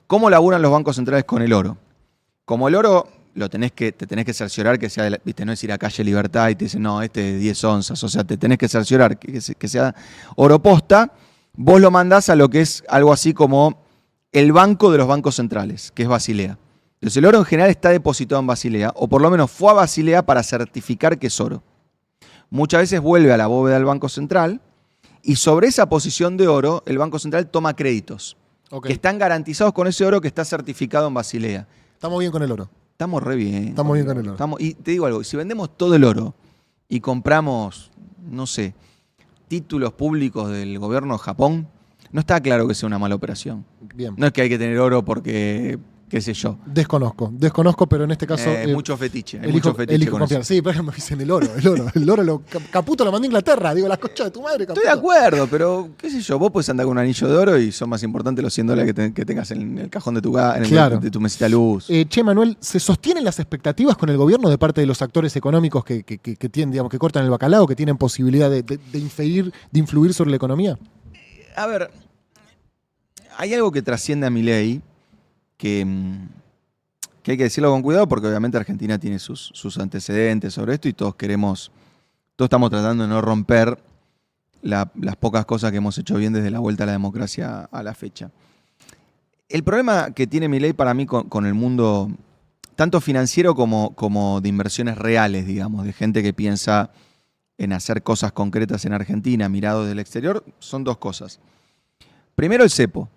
Speaker 2: ¿Cómo laburan los bancos centrales con el oro? Como el oro te tenés que cerciorar que sea, viste, no es ir a Calle Libertad y te dicen, no, este es 10 onzas. O sea, te tenés que cerciorar que sea oro posta. Vos lo mandás a lo que es algo así como el banco de los bancos centrales, que es Basilea. Entonces el oro en general está depositado en Basilea, o por lo menos fue a Basilea para certificar que es oro. Muchas veces vuelve a la bóveda del Banco Central y sobre esa posición de oro el Banco Central toma créditos que están garantizados con ese oro que está certificado en Basilea.
Speaker 1: Estamos bien con el oro.
Speaker 2: Estamos re bien.
Speaker 1: Estamos bien con el oro.
Speaker 2: Y te digo algo, si vendemos todo el oro y compramos, no sé, títulos públicos del gobierno de Japón, no está claro que sea una mala operación.
Speaker 1: Bien.
Speaker 2: No es que hay que tener oro porque, qué sé yo.
Speaker 1: Desconozco, pero en este caso...
Speaker 2: mucho fetiche.
Speaker 1: Elijo confiar. Sí, pero me dicen el oro. Caputo lo mandé a Inglaterra. Digo, las conchas de tu madre, Caputo.
Speaker 2: Estoy de acuerdo, pero qué sé yo, vos podés andar con un anillo de oro y son más importantes los $100 que tengas en el cajón de tu de tu mesita de luz.
Speaker 1: Che, Manuel, ¿se sostienen las expectativas con el gobierno de parte de los actores económicos que tienen, digamos, que cortan el bacalao, que tienen posibilidad de influir sobre la economía?
Speaker 2: A ver, hay algo que trasciende a Milei que hay que decirlo con cuidado porque obviamente Argentina tiene sus antecedentes sobre esto y todos estamos tratando de no romper las pocas cosas que hemos hecho bien desde la vuelta a la democracia a la fecha. El problema que tiene Milei para mí con el mundo, tanto financiero como de inversiones reales, digamos, de gente que piensa en hacer cosas concretas en Argentina, mirado desde el exterior, son dos cosas. Primero, el cepo. O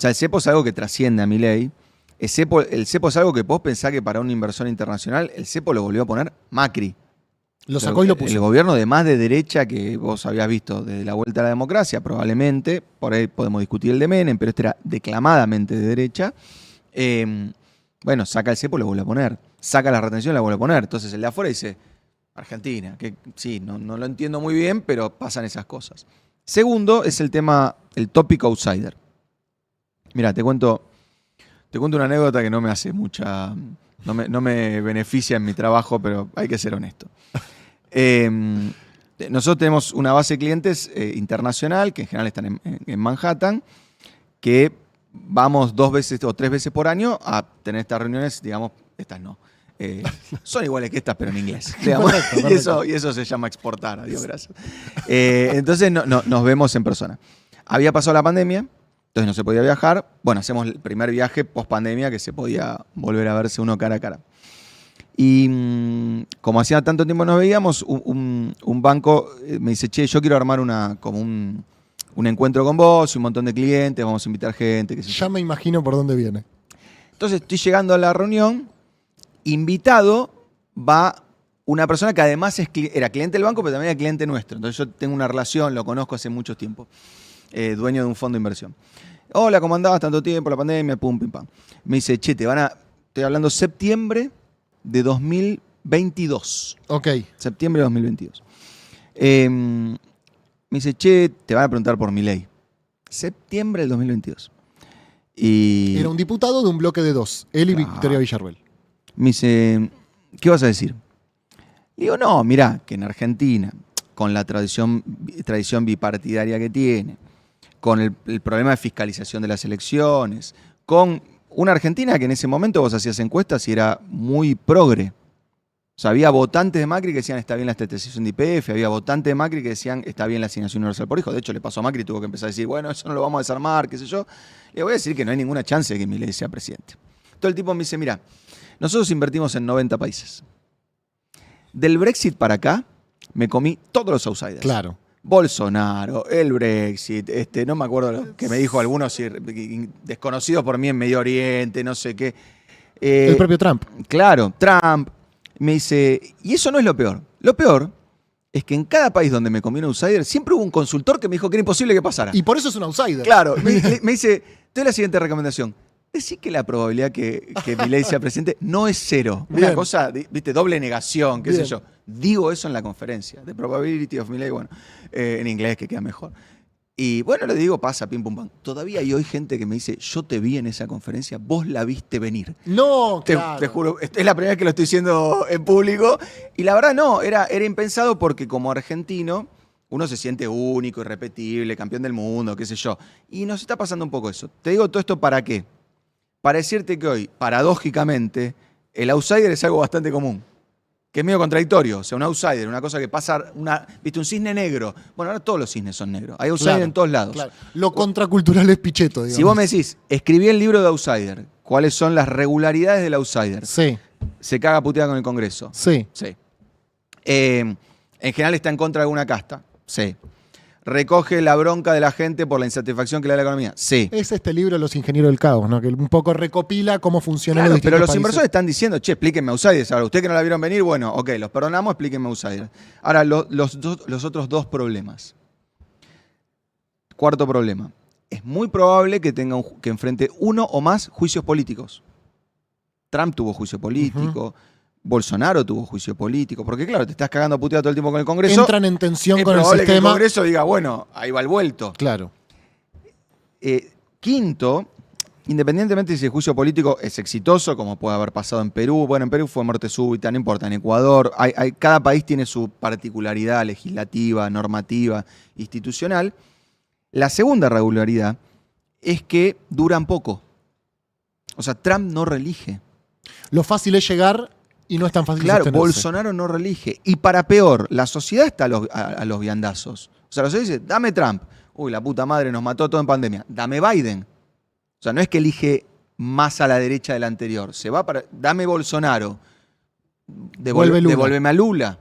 Speaker 2: sea, el cepo es algo que trasciende a Milei. El cepo es algo que vos pensás que para una inversión internacional, el cepo lo volvió a poner Macri.
Speaker 1: Lo sacó y lo puso.
Speaker 2: El gobierno de más de derecha que vos habías visto desde la vuelta a la democracia, probablemente, por ahí podemos discutir el de Menem, pero este era declamadamente de derecha. Bueno, saca el cepo y lo vuelve a poner. Saca la retención y la vuelve a poner. Entonces el de afuera dice, Argentina, que sí, no lo entiendo muy bien, pero pasan esas cosas. Segundo es el tema, el topic outsider. Mira, te cuento una anécdota que no me hace mucha, no me beneficia en mi trabajo, pero hay que ser honesto. Nosotros tenemos una base de clientes internacional, que en general están en Manhattan, que vamos 2 veces o 3 veces por año a tener estas reuniones, digamos, estas no. Son iguales que estas, pero en inglés. Digamos. Correcto. Y eso se llama exportar, adiós, gracias. Entonces nos vemos en persona. Había pasado la pandemia, entonces no se podía viajar. Bueno, hacemos el primer viaje post pandemia que se podía volver a verse uno cara a cara. Y como hacía tanto tiempo nos veíamos, un banco me dice, che, yo quiero armar un encuentro con vos, un montón de clientes, vamos a invitar gente. Qué sé yo.
Speaker 1: Ya me imagino por dónde viene.
Speaker 2: Entonces estoy llegando a la reunión, invitado va una persona que además era cliente del banco, pero también era cliente nuestro. Entonces yo tengo una relación, lo conozco hace mucho tiempo. Dueño de un fondo de inversión. Hola, ¿cómo andabas? Tanto tiempo, la pandemia, pum, pim, pam. Me dice, che, estoy hablando septiembre de 2022.
Speaker 1: Ok.
Speaker 2: Septiembre de 2022. Me dice, che, te van a preguntar por Milei. Septiembre del 2022.
Speaker 1: Era un diputado de un bloque de 2, él y Victoria Villarruel.
Speaker 2: Me dice, ¿qué vas a decir? Le digo, no, mirá, que en Argentina, con la tradición bipartidaria que tiene, con el problema de fiscalización de las elecciones, con una Argentina que en ese momento vos hacías encuestas y era muy progre. O sea, había votantes de Macri que decían está bien la estatización de YPF, había votantes de Macri que decían está bien la asignación universal por hijo. De hecho, le pasó a Macri y tuvo que empezar a decir, bueno, eso no lo vamos a desarmar, qué sé yo. Le voy a decir que no hay ninguna chance de que Milei sea presidente. Todo el tipo me dice, mira, nosotros invertimos en 90 países. Del Brexit para acá, me comí todos los outsiders.
Speaker 1: Claro.
Speaker 2: Bolsonaro, el Brexit, no me acuerdo lo que me dijo algunos desconocidos por mí en Medio Oriente, no sé qué.
Speaker 1: El propio Trump.
Speaker 2: Claro, Trump. Me dice, y eso no es lo peor. Lo peor es que en cada país donde me comí un outsider, siempre hubo un consultor que me dijo que era imposible que pasara.
Speaker 1: Y por eso es un outsider.
Speaker 2: Claro, me dice, te doy la siguiente recomendación. Decí que la probabilidad que Milei sea presidente no es 0.
Speaker 1: Bien.
Speaker 2: Una cosa, viste, doble negación, qué
Speaker 1: Bien.
Speaker 2: sé yo. Digo eso en la conferencia. The probability of Milei, bueno, en inglés que queda mejor. Y bueno, le digo, pasa, pim, pum, pam. Todavía hay hoy gente que me dice, yo te vi en esa conferencia, vos la viste venir.
Speaker 1: No, claro.
Speaker 2: Te juro, es la primera vez que lo estoy diciendo en público. Y la verdad no, era impensado porque como argentino uno se siente único, irrepetible, campeón del mundo, qué sé yo. Y nos está pasando un poco eso. Te digo todo esto ¿para qué? Para decirte que hoy, paradójicamente, el outsider es algo bastante común, que es medio contradictorio. O sea, un outsider, una cosa que pasa, ¿viste? Un cisne negro. Bueno, ahora todos los cisnes son negros. Hay outsider en todos lados.
Speaker 1: Claro. Lo contracultural es Pichetto, digamos.
Speaker 2: Si vos me decís, escribí el libro de outsider, ¿cuáles son las regularidades del outsider?
Speaker 1: Sí.
Speaker 2: Se caga puteada con el Congreso.
Speaker 1: Sí.
Speaker 2: Sí. En general está en contra de alguna casta. Sí. Recoge la bronca de la gente por la insatisfacción que le da la economía. Sí.
Speaker 1: Es este libro Los Ingenieros del Caos, ¿no? Que un poco recopila cómo funciona
Speaker 2: Claro,
Speaker 1: los
Speaker 2: pero
Speaker 1: distintos
Speaker 2: los
Speaker 1: países.
Speaker 2: inversores están diciendo, che, explíquenme outsiders. Ahora, ustedes que no la vieron venir, bueno, ok, los perdonamos, explíquenme outsiders. Ahora, los otros dos problemas. Cuarto problema. Es muy probable que tenga que enfrente uno o más juicios políticos. Trump tuvo juicio político, Bolsonaro tuvo juicio político, porque claro, te estás cagando a putear todo el tiempo con el Congreso.
Speaker 1: Entran en tensión
Speaker 2: es
Speaker 1: con el
Speaker 2: probable que el
Speaker 1: sistema.
Speaker 2: Congreso diga, bueno, ahí va el vuelto.
Speaker 1: Claro.
Speaker 2: Quinto, independientemente de si el juicio político es exitoso, como puede haber pasado en Perú, bueno, en Perú fue muerte súbita, no importa, en Ecuador, cada país tiene su particularidad legislativa, normativa, institucional. La segunda regularidad es que duran poco. O sea, Trump no reelige.
Speaker 1: Lo fácil es llegar y no es tan fácil
Speaker 2: Claro,
Speaker 1: sostenerse.
Speaker 2: Bolsonaro no reelige. Y para peor, la sociedad está a los viandazos. O sea, la sociedad dice, dame Trump. Uy, la puta madre, nos mató todo en pandemia. Dame Biden. O sea, no es que elige más a la derecha del anterior. Se va para, dame Bolsonaro. Devuélveme a Lula.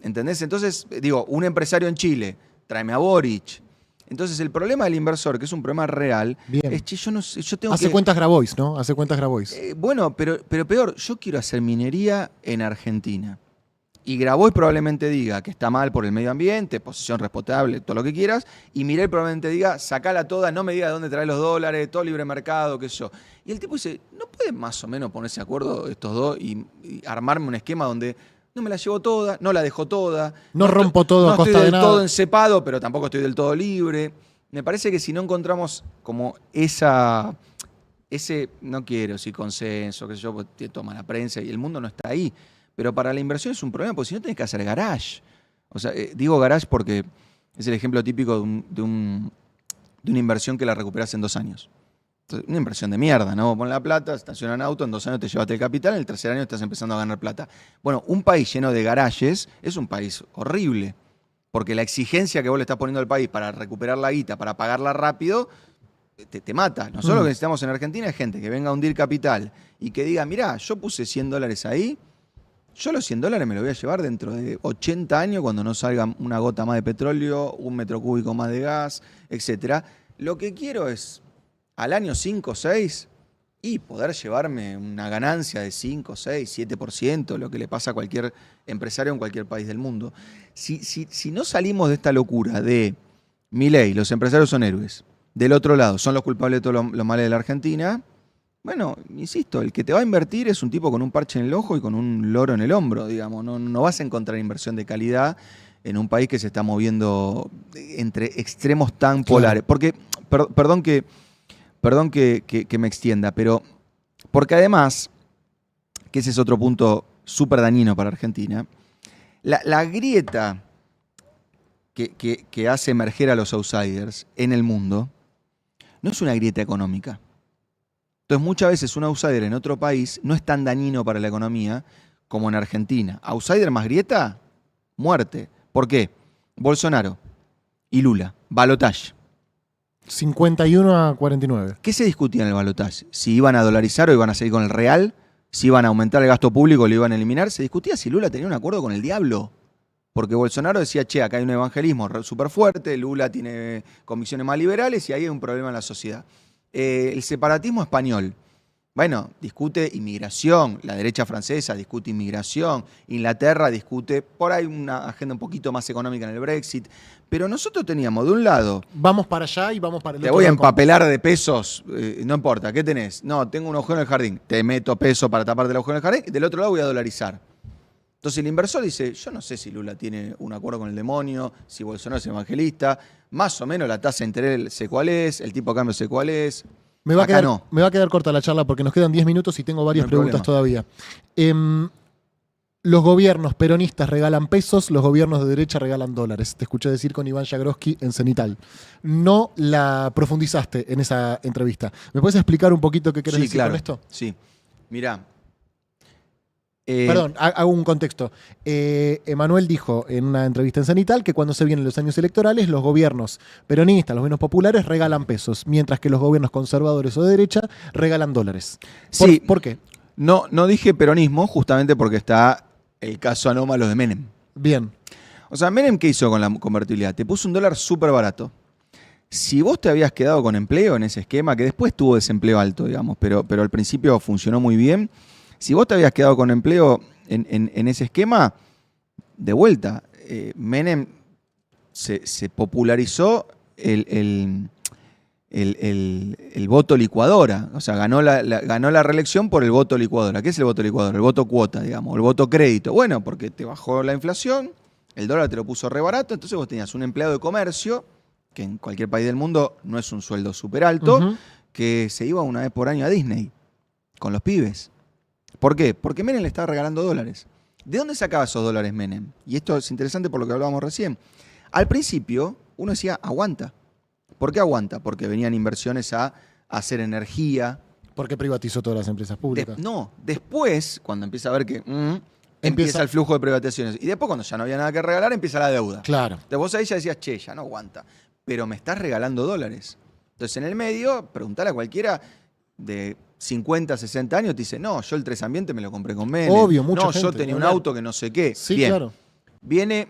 Speaker 2: ¿Entendés? Entonces, digo, un empresario en Chile, tráeme a Boric. Entonces, el problema del inversor, que es un problema real,
Speaker 1: Bien.
Speaker 2: es que yo no sé, yo tengo
Speaker 1: Hace
Speaker 2: que...
Speaker 1: cuentas Grabois, ¿no? Hace cuentas Grabois.
Speaker 2: Bueno, pero peor, yo quiero hacer minería en Argentina. Y Grabois probablemente diga que está mal por el medio ambiente, posición respetable, todo lo que quieras. Y Milei probablemente diga, sacala toda, no me diga de dónde trae los dólares, todo libre mercado, qué sé yo. Y el tipo dice, ¿no pueden más o menos ponerse de acuerdo estos dos y armarme un esquema donde no me la llevo toda, no la dejo toda?
Speaker 1: No rompo todo a costa de
Speaker 2: No estoy del
Speaker 1: nada.
Speaker 2: todo encepado, pero tampoco estoy del todo libre. Me parece que si no encontramos como ese, no quiero, si consenso, qué sé yo, pues te toma la prensa y el mundo no está ahí. Pero para la inversión es un problema, porque si no tenés que hacer garage. O sea, digo garage porque es el ejemplo típico de una inversión que la recuperás en 2 años. Entonces, una inversión de mierda, ¿no? Pon la plata, estacionan auto, en 2 años te llevaste el capital, en el tercer año estás empezando a ganar plata. Bueno, un país lleno de garages es un país horrible, porque la exigencia que vos le estás poniendo al país para recuperar la guita, para pagarla rápido, te mata. Nosotros lo que necesitamos en Argentina es gente que venga a hundir capital y que diga, mirá, yo puse $100 ahí, yo los $100 me los voy a llevar dentro de 80 años cuando no salga una gota más de petróleo, 1 metro cúbico más de gas, etc. Lo que quiero es, al año 5 o 6, y poder llevarme una ganancia de 5, 6, 7%, lo que le pasa a cualquier empresario en cualquier país del mundo. Si no salimos de esta locura de Milei, los empresarios son héroes, del otro lado son los culpables de todo lo malo de la Argentina, bueno, insisto, el que te va a invertir es un tipo con un parche en el ojo y con un loro en el hombro, digamos. No vas a encontrar inversión de calidad en un país que se está moviendo entre extremos tan polares. Porque, perdón que me extienda, pero porque además, que ese es otro punto súper dañino para Argentina, la grieta que hace emerger a los outsiders en el mundo no es una grieta económica. Entonces, muchas veces un outsider en otro país no es tan dañino para la economía como en Argentina. Outsider más grieta, muerte. ¿Por qué? Bolsonaro y Lula, balotaje.
Speaker 1: 51-49.
Speaker 2: ¿Qué se discutía en el balotaje? Si iban a dolarizar o iban a seguir con el real, si iban a aumentar el gasto público o lo iban a eliminar. Se discutía si Lula tenía un acuerdo con el diablo. Porque Bolsonaro decía, che, acá hay un evangelismo súper fuerte, Lula tiene convicciones más liberales y ahí hay un problema en la sociedad. El separatismo español, bueno, discute inmigración, la derecha francesa discute inmigración, Inglaterra discute por ahí una agenda un poquito más económica en el Brexit, pero nosotros teníamos de un lado...
Speaker 1: Vamos para allá y vamos para el
Speaker 2: Te
Speaker 1: otro.
Speaker 2: voy a
Speaker 1: lado.
Speaker 2: empapelar de pesos, no importa, ¿qué tenés? No, tengo un agujero en el jardín, te meto peso para taparte el agujero en el jardín y del otro lado voy a dolarizar. Entonces el inversor dice, yo no sé si Lula tiene un acuerdo con el demonio, si Bolsonaro es evangelista, más o menos la tasa de interés sé cuál es, el tipo de cambio sé cuál es.
Speaker 1: Me va
Speaker 2: Acá no.
Speaker 1: a quedar corta la charla porque nos quedan 10 minutos y tengo varias
Speaker 2: No hay
Speaker 1: preguntas
Speaker 2: problema.
Speaker 1: todavía. Los gobiernos peronistas regalan pesos, los gobiernos de derecha regalan dólares. Te escuché decir con Iván Jagroski en Cenital. No la profundizaste en esa entrevista. ¿Me puedes explicar un poquito qué querés decir
Speaker 2: claro,
Speaker 1: con esto?
Speaker 2: Sí, mirá,
Speaker 1: Perdón, hago un contexto. Emanuel dijo en una entrevista en Cenital que cuando se vienen los años electorales, los gobiernos peronistas, los gobiernos populares regalan pesos, mientras que los gobiernos conservadores o de derecha regalan dólares.
Speaker 2: Sí.
Speaker 1: ¿Por qué?
Speaker 2: No dije peronismo justamente porque está el caso anómalo de Menem.
Speaker 1: Bien.
Speaker 2: O sea, Menem, ¿qué hizo con la convertibilidad? Te puso un dólar súper barato. Si vos te habías quedado con empleo en ese esquema, que después tuvo desempleo alto, digamos, pero al principio funcionó muy bien. Si vos te habías quedado con empleo en ese esquema, de vuelta, Menem se popularizó el voto licuadora. O sea, ganó la reelección por el voto licuadora. ¿Qué es el voto licuadora? El voto cuota, digamos, el voto crédito. Bueno, porque te bajó la inflación, el dólar te lo puso re barato, entonces vos tenías un empleado de comercio, que en cualquier país del mundo no es un sueldo súper alto, que se iba una vez por año a Disney con los pibes. ¿Por qué? Porque Menem le estaba regalando dólares. ¿De dónde sacaba esos dólares Menem? Y esto es interesante por lo que hablábamos recién. Al principio, uno decía, aguanta. ¿Por qué aguanta? Porque venían inversiones a hacer energía.
Speaker 1: ¿Por qué privatizó todas las empresas públicas?
Speaker 2: Después, cuando empieza a ver que empieza el flujo de privatizaciones. Y después, cuando ya no había nada que regalar, empieza la deuda.
Speaker 1: Claro.
Speaker 2: Entonces vos ahí ya decías, che, ya no aguanta. Pero me estás regalando dólares. Entonces, en el medio, preguntale a cualquiera de 50, 60 años, te dice, no, yo el 3 Ambiente me lo compré con Menem.
Speaker 1: Obvio, mucha gente.
Speaker 2: Yo tenía un auto que no sé qué.
Speaker 1: Sí,
Speaker 2: bien.
Speaker 1: claro.
Speaker 2: Viene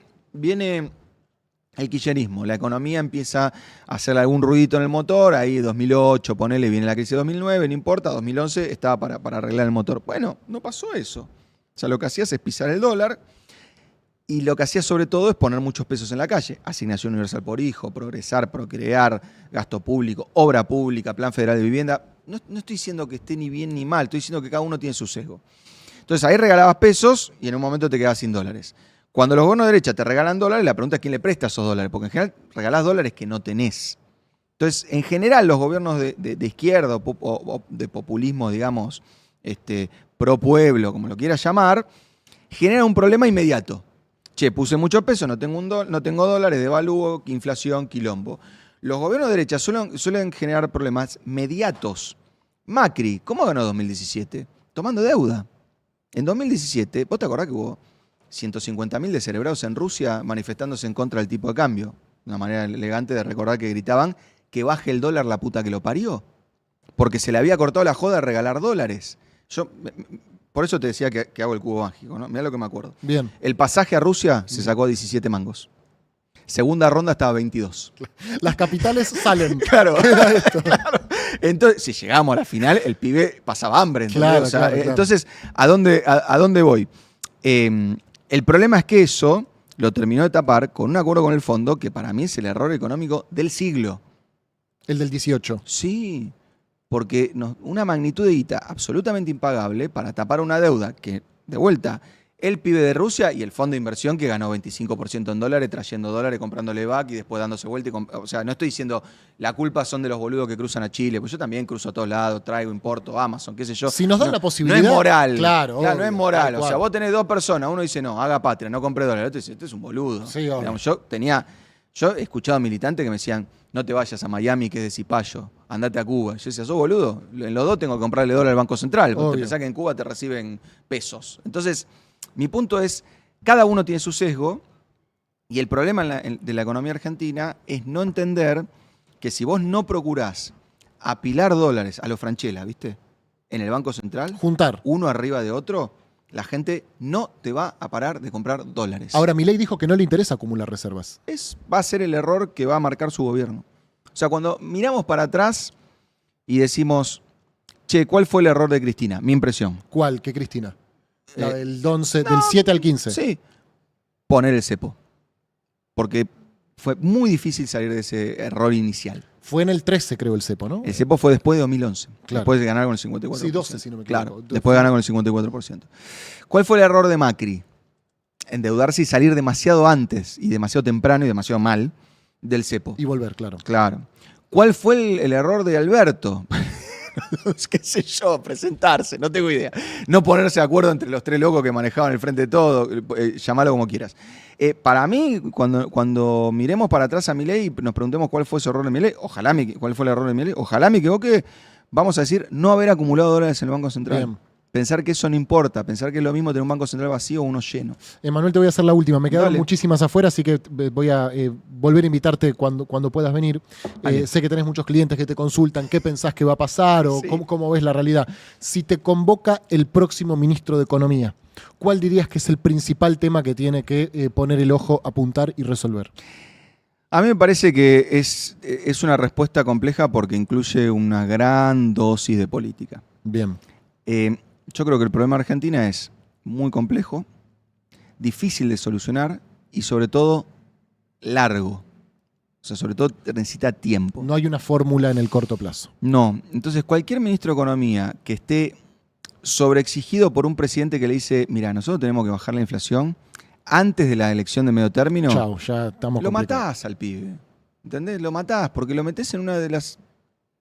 Speaker 2: el kirchnerismo, la economía empieza a hacer algún ruidito en el motor, ahí 2008, ponele, viene la crisis de 2009, no importa, 2011 estaba para arreglar el motor. Bueno, no pasó eso. O sea, lo que hacías es pisar el dólar y lo que hacías sobre todo es poner muchos pesos en la calle. Asignación universal por hijo, progresar, procrear, gasto público, obra pública, plan federal de vivienda. No estoy diciendo que esté ni bien ni mal, estoy diciendo que cada uno tiene su sesgo. Entonces ahí regalabas pesos y en un momento te quedabas sin dólares. Cuando los gobiernos de derecha te regalan dólares, la pregunta es quién le presta esos dólares, porque en general regalás dólares que no tenés. Entonces, en general, los gobiernos de izquierda o de populismo, digamos, pro pueblo, como lo quieras llamar, generan un problema inmediato. Che, puse mucho peso, no tengo dólares, devalúo, inflación, quilombo. Los gobiernos de derecha suelen generar problemas mediatos. Macri, ¿cómo ganó 2017? Tomando deuda. En 2017, ¿vos te acordás que hubo 150.000 descerebrados en Rusia manifestándose en contra del tipo de cambio? Una manera elegante de recordar que gritaban que baje el dólar la puta que lo parió. Porque se le había cortado la joda de regalar dólares. Por eso te decía que hago el cubo mágico, ¿no? Mirá lo que me acuerdo.
Speaker 1: Bien.
Speaker 2: El pasaje a Rusia se sacó a 17 mangos. Segunda ronda estaba a 22.
Speaker 1: Las capitales salen.
Speaker 2: Claro. Claro. Entonces, si llegamos a la final, el pibe pasaba hambre.
Speaker 1: Claro,
Speaker 2: o sea,
Speaker 1: claro.
Speaker 2: Entonces, ¿a dónde voy? El problema es que eso lo terminó de tapar con un acuerdo con el fondo que para mí es el error económico del siglo.
Speaker 1: El del 18.
Speaker 2: Sí, porque una magnitud de guita absolutamente impagable para tapar una deuda que, de vuelta, el pibe de Rusia y el fondo de inversión que ganó 25% en dólares, trayendo dólares, comprándole back y después dándose vuelta. O sea, no estoy diciendo la culpa son de los boludos que cruzan a Chile, pues yo también cruzo a todos lados, traigo, importo, Amazon, qué sé yo.
Speaker 1: Si nos dan la posibilidad.
Speaker 2: No es moral.
Speaker 1: Claro,
Speaker 2: no es moral. O sea,
Speaker 1: cual.
Speaker 2: vos tenés dos personas, uno dice, no, haga patria, no compre dólares. El otro dice, este es un boludo.
Speaker 1: Sí, obvio.
Speaker 2: Digamos, yo he escuchado a militantes que me decían, no te vayas a Miami, que es de Cipallo, andate a Cuba. Yo decía, ¿sos boludo? En los dos tengo que comprarle dólar al Banco Central. Vos te pensás que en Cuba te reciben pesos. Entonces, mi punto es, cada uno tiene su sesgo y el problema de la economía argentina es no entender que si vos no procurás apilar dólares a los Franchella, ¿viste? En el Banco Central,
Speaker 1: juntar
Speaker 2: uno arriba de otro, la gente no te va a parar de comprar dólares.
Speaker 1: Ahora, Milei dijo que no le interesa acumular reservas.
Speaker 2: Va a ser el error que va a marcar su gobierno. O sea, cuando miramos para atrás y decimos, che, ¿cuál fue el error de Cristina? Mi impresión.
Speaker 1: ¿Cuál? ¿Qué Cristina? La del 11, del 7 al 15.
Speaker 2: Sí. Poner el cepo. Porque fue muy difícil salir de ese error inicial.
Speaker 1: Fue en el 13, creo, el cepo, ¿no?
Speaker 2: El cepo fue después de 2011.
Speaker 1: Claro.
Speaker 2: Después de ganar con el 54%.
Speaker 1: Sí, 12, si no me equivoco.
Speaker 2: Claro, después de ganar con el 54%. ¿Cuál fue el error de Macri? Endeudarse y salir demasiado antes y demasiado temprano y demasiado mal del cepo.
Speaker 1: Y volver, claro.
Speaker 2: Claro. ¿Cuál fue el error de Alberto? Qué sé yo, presentarse, no tengo idea. No ponerse de acuerdo entre los tres locos que manejaban el frente de todo, llamalo como quieras. Para mí, cuando miremos para atrás a Milei y nos preguntemos cuál fue su error de Milei, cuál fue el error de Milei, ojalá me equivoque, vamos a decir no haber acumulado dólares en el Banco Central.
Speaker 1: Bien.
Speaker 2: Pensar que eso no importa, pensar que es lo mismo tener un banco central vacío o uno lleno.
Speaker 1: Emanuel, te voy a hacer la última. Me quedaron
Speaker 2: Dale.
Speaker 1: muchísimas afuera, así que voy a volver a invitarte cuando puedas venir.
Speaker 2: Dale.
Speaker 1: Sé que tenés muchos clientes que te consultan qué pensás que va a pasar o
Speaker 2: Sí.
Speaker 1: cómo ves la realidad. Si te convoca el próximo ministro de Economía, ¿cuál dirías que es el principal tema que tiene que poner el ojo, apuntar y resolver?
Speaker 2: A mí me parece que es una respuesta compleja porque incluye una gran dosis de política.
Speaker 1: Bien.
Speaker 2: Yo creo que el problema de Argentina es muy complejo, difícil de solucionar y sobre todo largo. O sea, sobre todo necesita tiempo.
Speaker 1: No hay una fórmula en el corto plazo.
Speaker 2: No. Entonces, cualquier ministro de Economía que esté sobreexigido por un presidente que le dice, mira, nosotros tenemos que bajar la inflación antes de la elección de medio término,
Speaker 1: Chau, ya estamos
Speaker 2: lo
Speaker 1: complicados.
Speaker 2: matás al pibe. ¿Entendés? Lo matás porque lo metés en una de las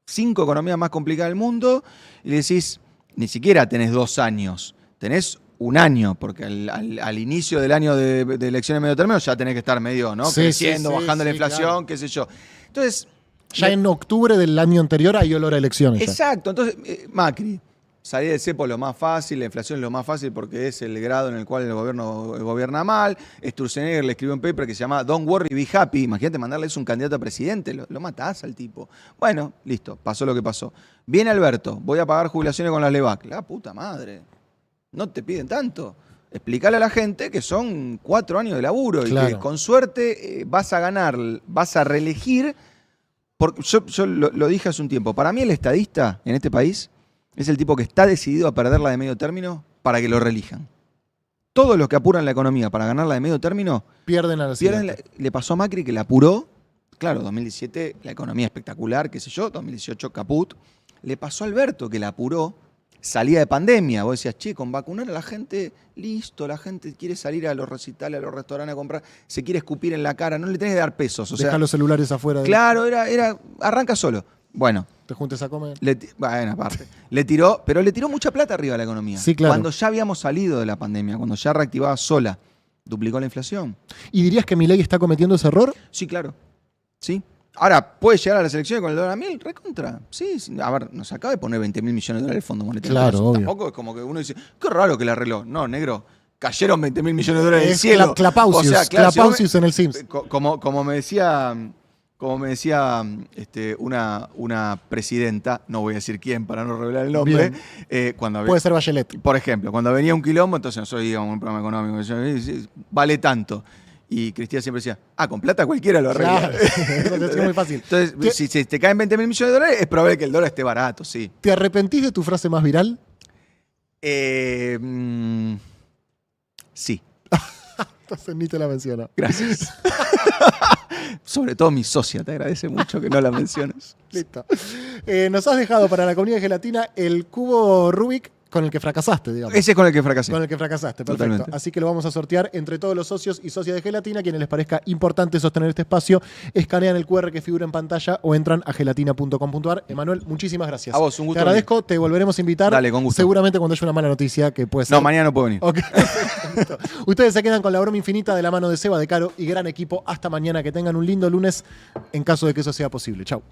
Speaker 2: 5 economías más complicadas del mundo y le decís, ni siquiera tenés 2 años, tenés 1 año, porque al inicio del año de elecciones de medio término ya tenés que estar medio, ¿no?
Speaker 1: Sí,
Speaker 2: Creciendo,
Speaker 1: sí, sí,
Speaker 2: bajando la
Speaker 1: sí,
Speaker 2: inflación,
Speaker 1: claro.
Speaker 2: qué sé yo. Entonces,
Speaker 1: Ya en octubre del año anterior hay olor a elecciones. Ya.
Speaker 2: exacto. Entonces, Macri, salir del cepo es lo más fácil, la inflación es lo más fácil porque es el grado en el cual el gobierno gobierna mal. Sturzenegger le escribió un paper que se llama Don't Worry, Be Happy. Imagínate mandarle eso a un candidato a presidente, lo matás al tipo. Bueno, listo, pasó lo que pasó. Viene Alberto, voy a pagar jubilaciones con las LEVAC. La puta madre, no te piden tanto. Explícale a la gente que son 4 años de laburo y
Speaker 1: Claro.
Speaker 2: que con suerte vas a ganar, vas a reelegir. Porque yo lo dije hace un tiempo. Para mí el estadista en este país es el tipo que está decidido a perder la de medio término para que lo reelijan. Todos los que apuran la economía para ganar la de medio término,
Speaker 1: Pierden a la siguiente.
Speaker 2: le pasó a Macri que la apuró. Claro, 2017 la economía espectacular, qué sé yo, 2018 caput. Le pasó a Alberto que la apuró, salía de pandemia. Vos decías, che, con vacunar a la gente, listo, la gente quiere salir a los recitales, a los restaurantes a comprar, se quiere escupir en la cara, no le tenés que dar pesos. O
Speaker 1: Deja
Speaker 2: sea,
Speaker 1: los celulares afuera.
Speaker 2: claro, arranca solo. Bueno,
Speaker 1: Te juntes a comer.
Speaker 2: bueno, aparte. Pero le tiró mucha plata arriba a la economía.
Speaker 1: Sí, claro.
Speaker 2: Cuando ya habíamos salido de la pandemia, cuando ya reactivaba sola, duplicó la inflación.
Speaker 1: ¿Y dirías que Milei está cometiendo ese error?
Speaker 2: Sí, claro. Sí. Ahora, ¿puede llegar a las elecciones con el dólar a 1000? Recontra. Sí, sí. A ver, nos acaba de poner 20.000 millones de dólares el Fondo Monetario.
Speaker 1: Claro, obvio.
Speaker 2: Tampoco es como que uno dice, qué raro que la arregló. No, negro. Cayeron 20.000 millones de dólares del
Speaker 1: Es
Speaker 2: cielo.
Speaker 1: Clapausius.
Speaker 2: O sea, claro, si vos
Speaker 1: Clapausius en el Sims.
Speaker 2: como me decía una presidenta, no voy a decir quién para no revelar el nombre, cuando
Speaker 1: Puede ser Bachelet.
Speaker 2: por ejemplo, cuando venía un quilombo, entonces nosotros íbamos a un programa económico, vale tanto. Y Cristina siempre decía, con plata cualquiera lo arregla.
Speaker 1: Claro, es muy fácil.
Speaker 2: Entonces, si te caen 20.000 millones de dólares, es probable que el dólar esté barato, sí.
Speaker 1: ¿Te arrepentís de tu frase más viral?
Speaker 2: Sí,
Speaker 1: Entonces ni te la menciono.
Speaker 2: gracias. Sobre todo mi socia, te agradece mucho que no la menciones.
Speaker 1: Listo. Nos has dejado para la comunidad de gelatina el cubo Rubik con el que fracasaste, digamos.
Speaker 2: Ese es con el que fracasé.
Speaker 1: Con el que fracasaste, perfecto.
Speaker 2: Totalmente.
Speaker 1: Así que lo vamos a sortear entre todos los socios y socias de Gelatina. Quienes les parezca importante sostener este espacio, escanean el QR que figura en pantalla o entran a gelatina.com.ar. Emanuel, muchísimas gracias.
Speaker 2: A vos, un gusto
Speaker 1: Te agradezco, te volveremos a invitar.
Speaker 2: Dale, con gusto.
Speaker 1: Seguramente cuando haya una mala noticia que puede ser.
Speaker 2: No, mañana no puedo venir.
Speaker 1: Ok, listo. Ustedes se quedan con la broma infinita de la mano de Seba, de Caro y gran equipo. Hasta mañana, que tengan un lindo lunes en caso de que eso sea posible. Chau.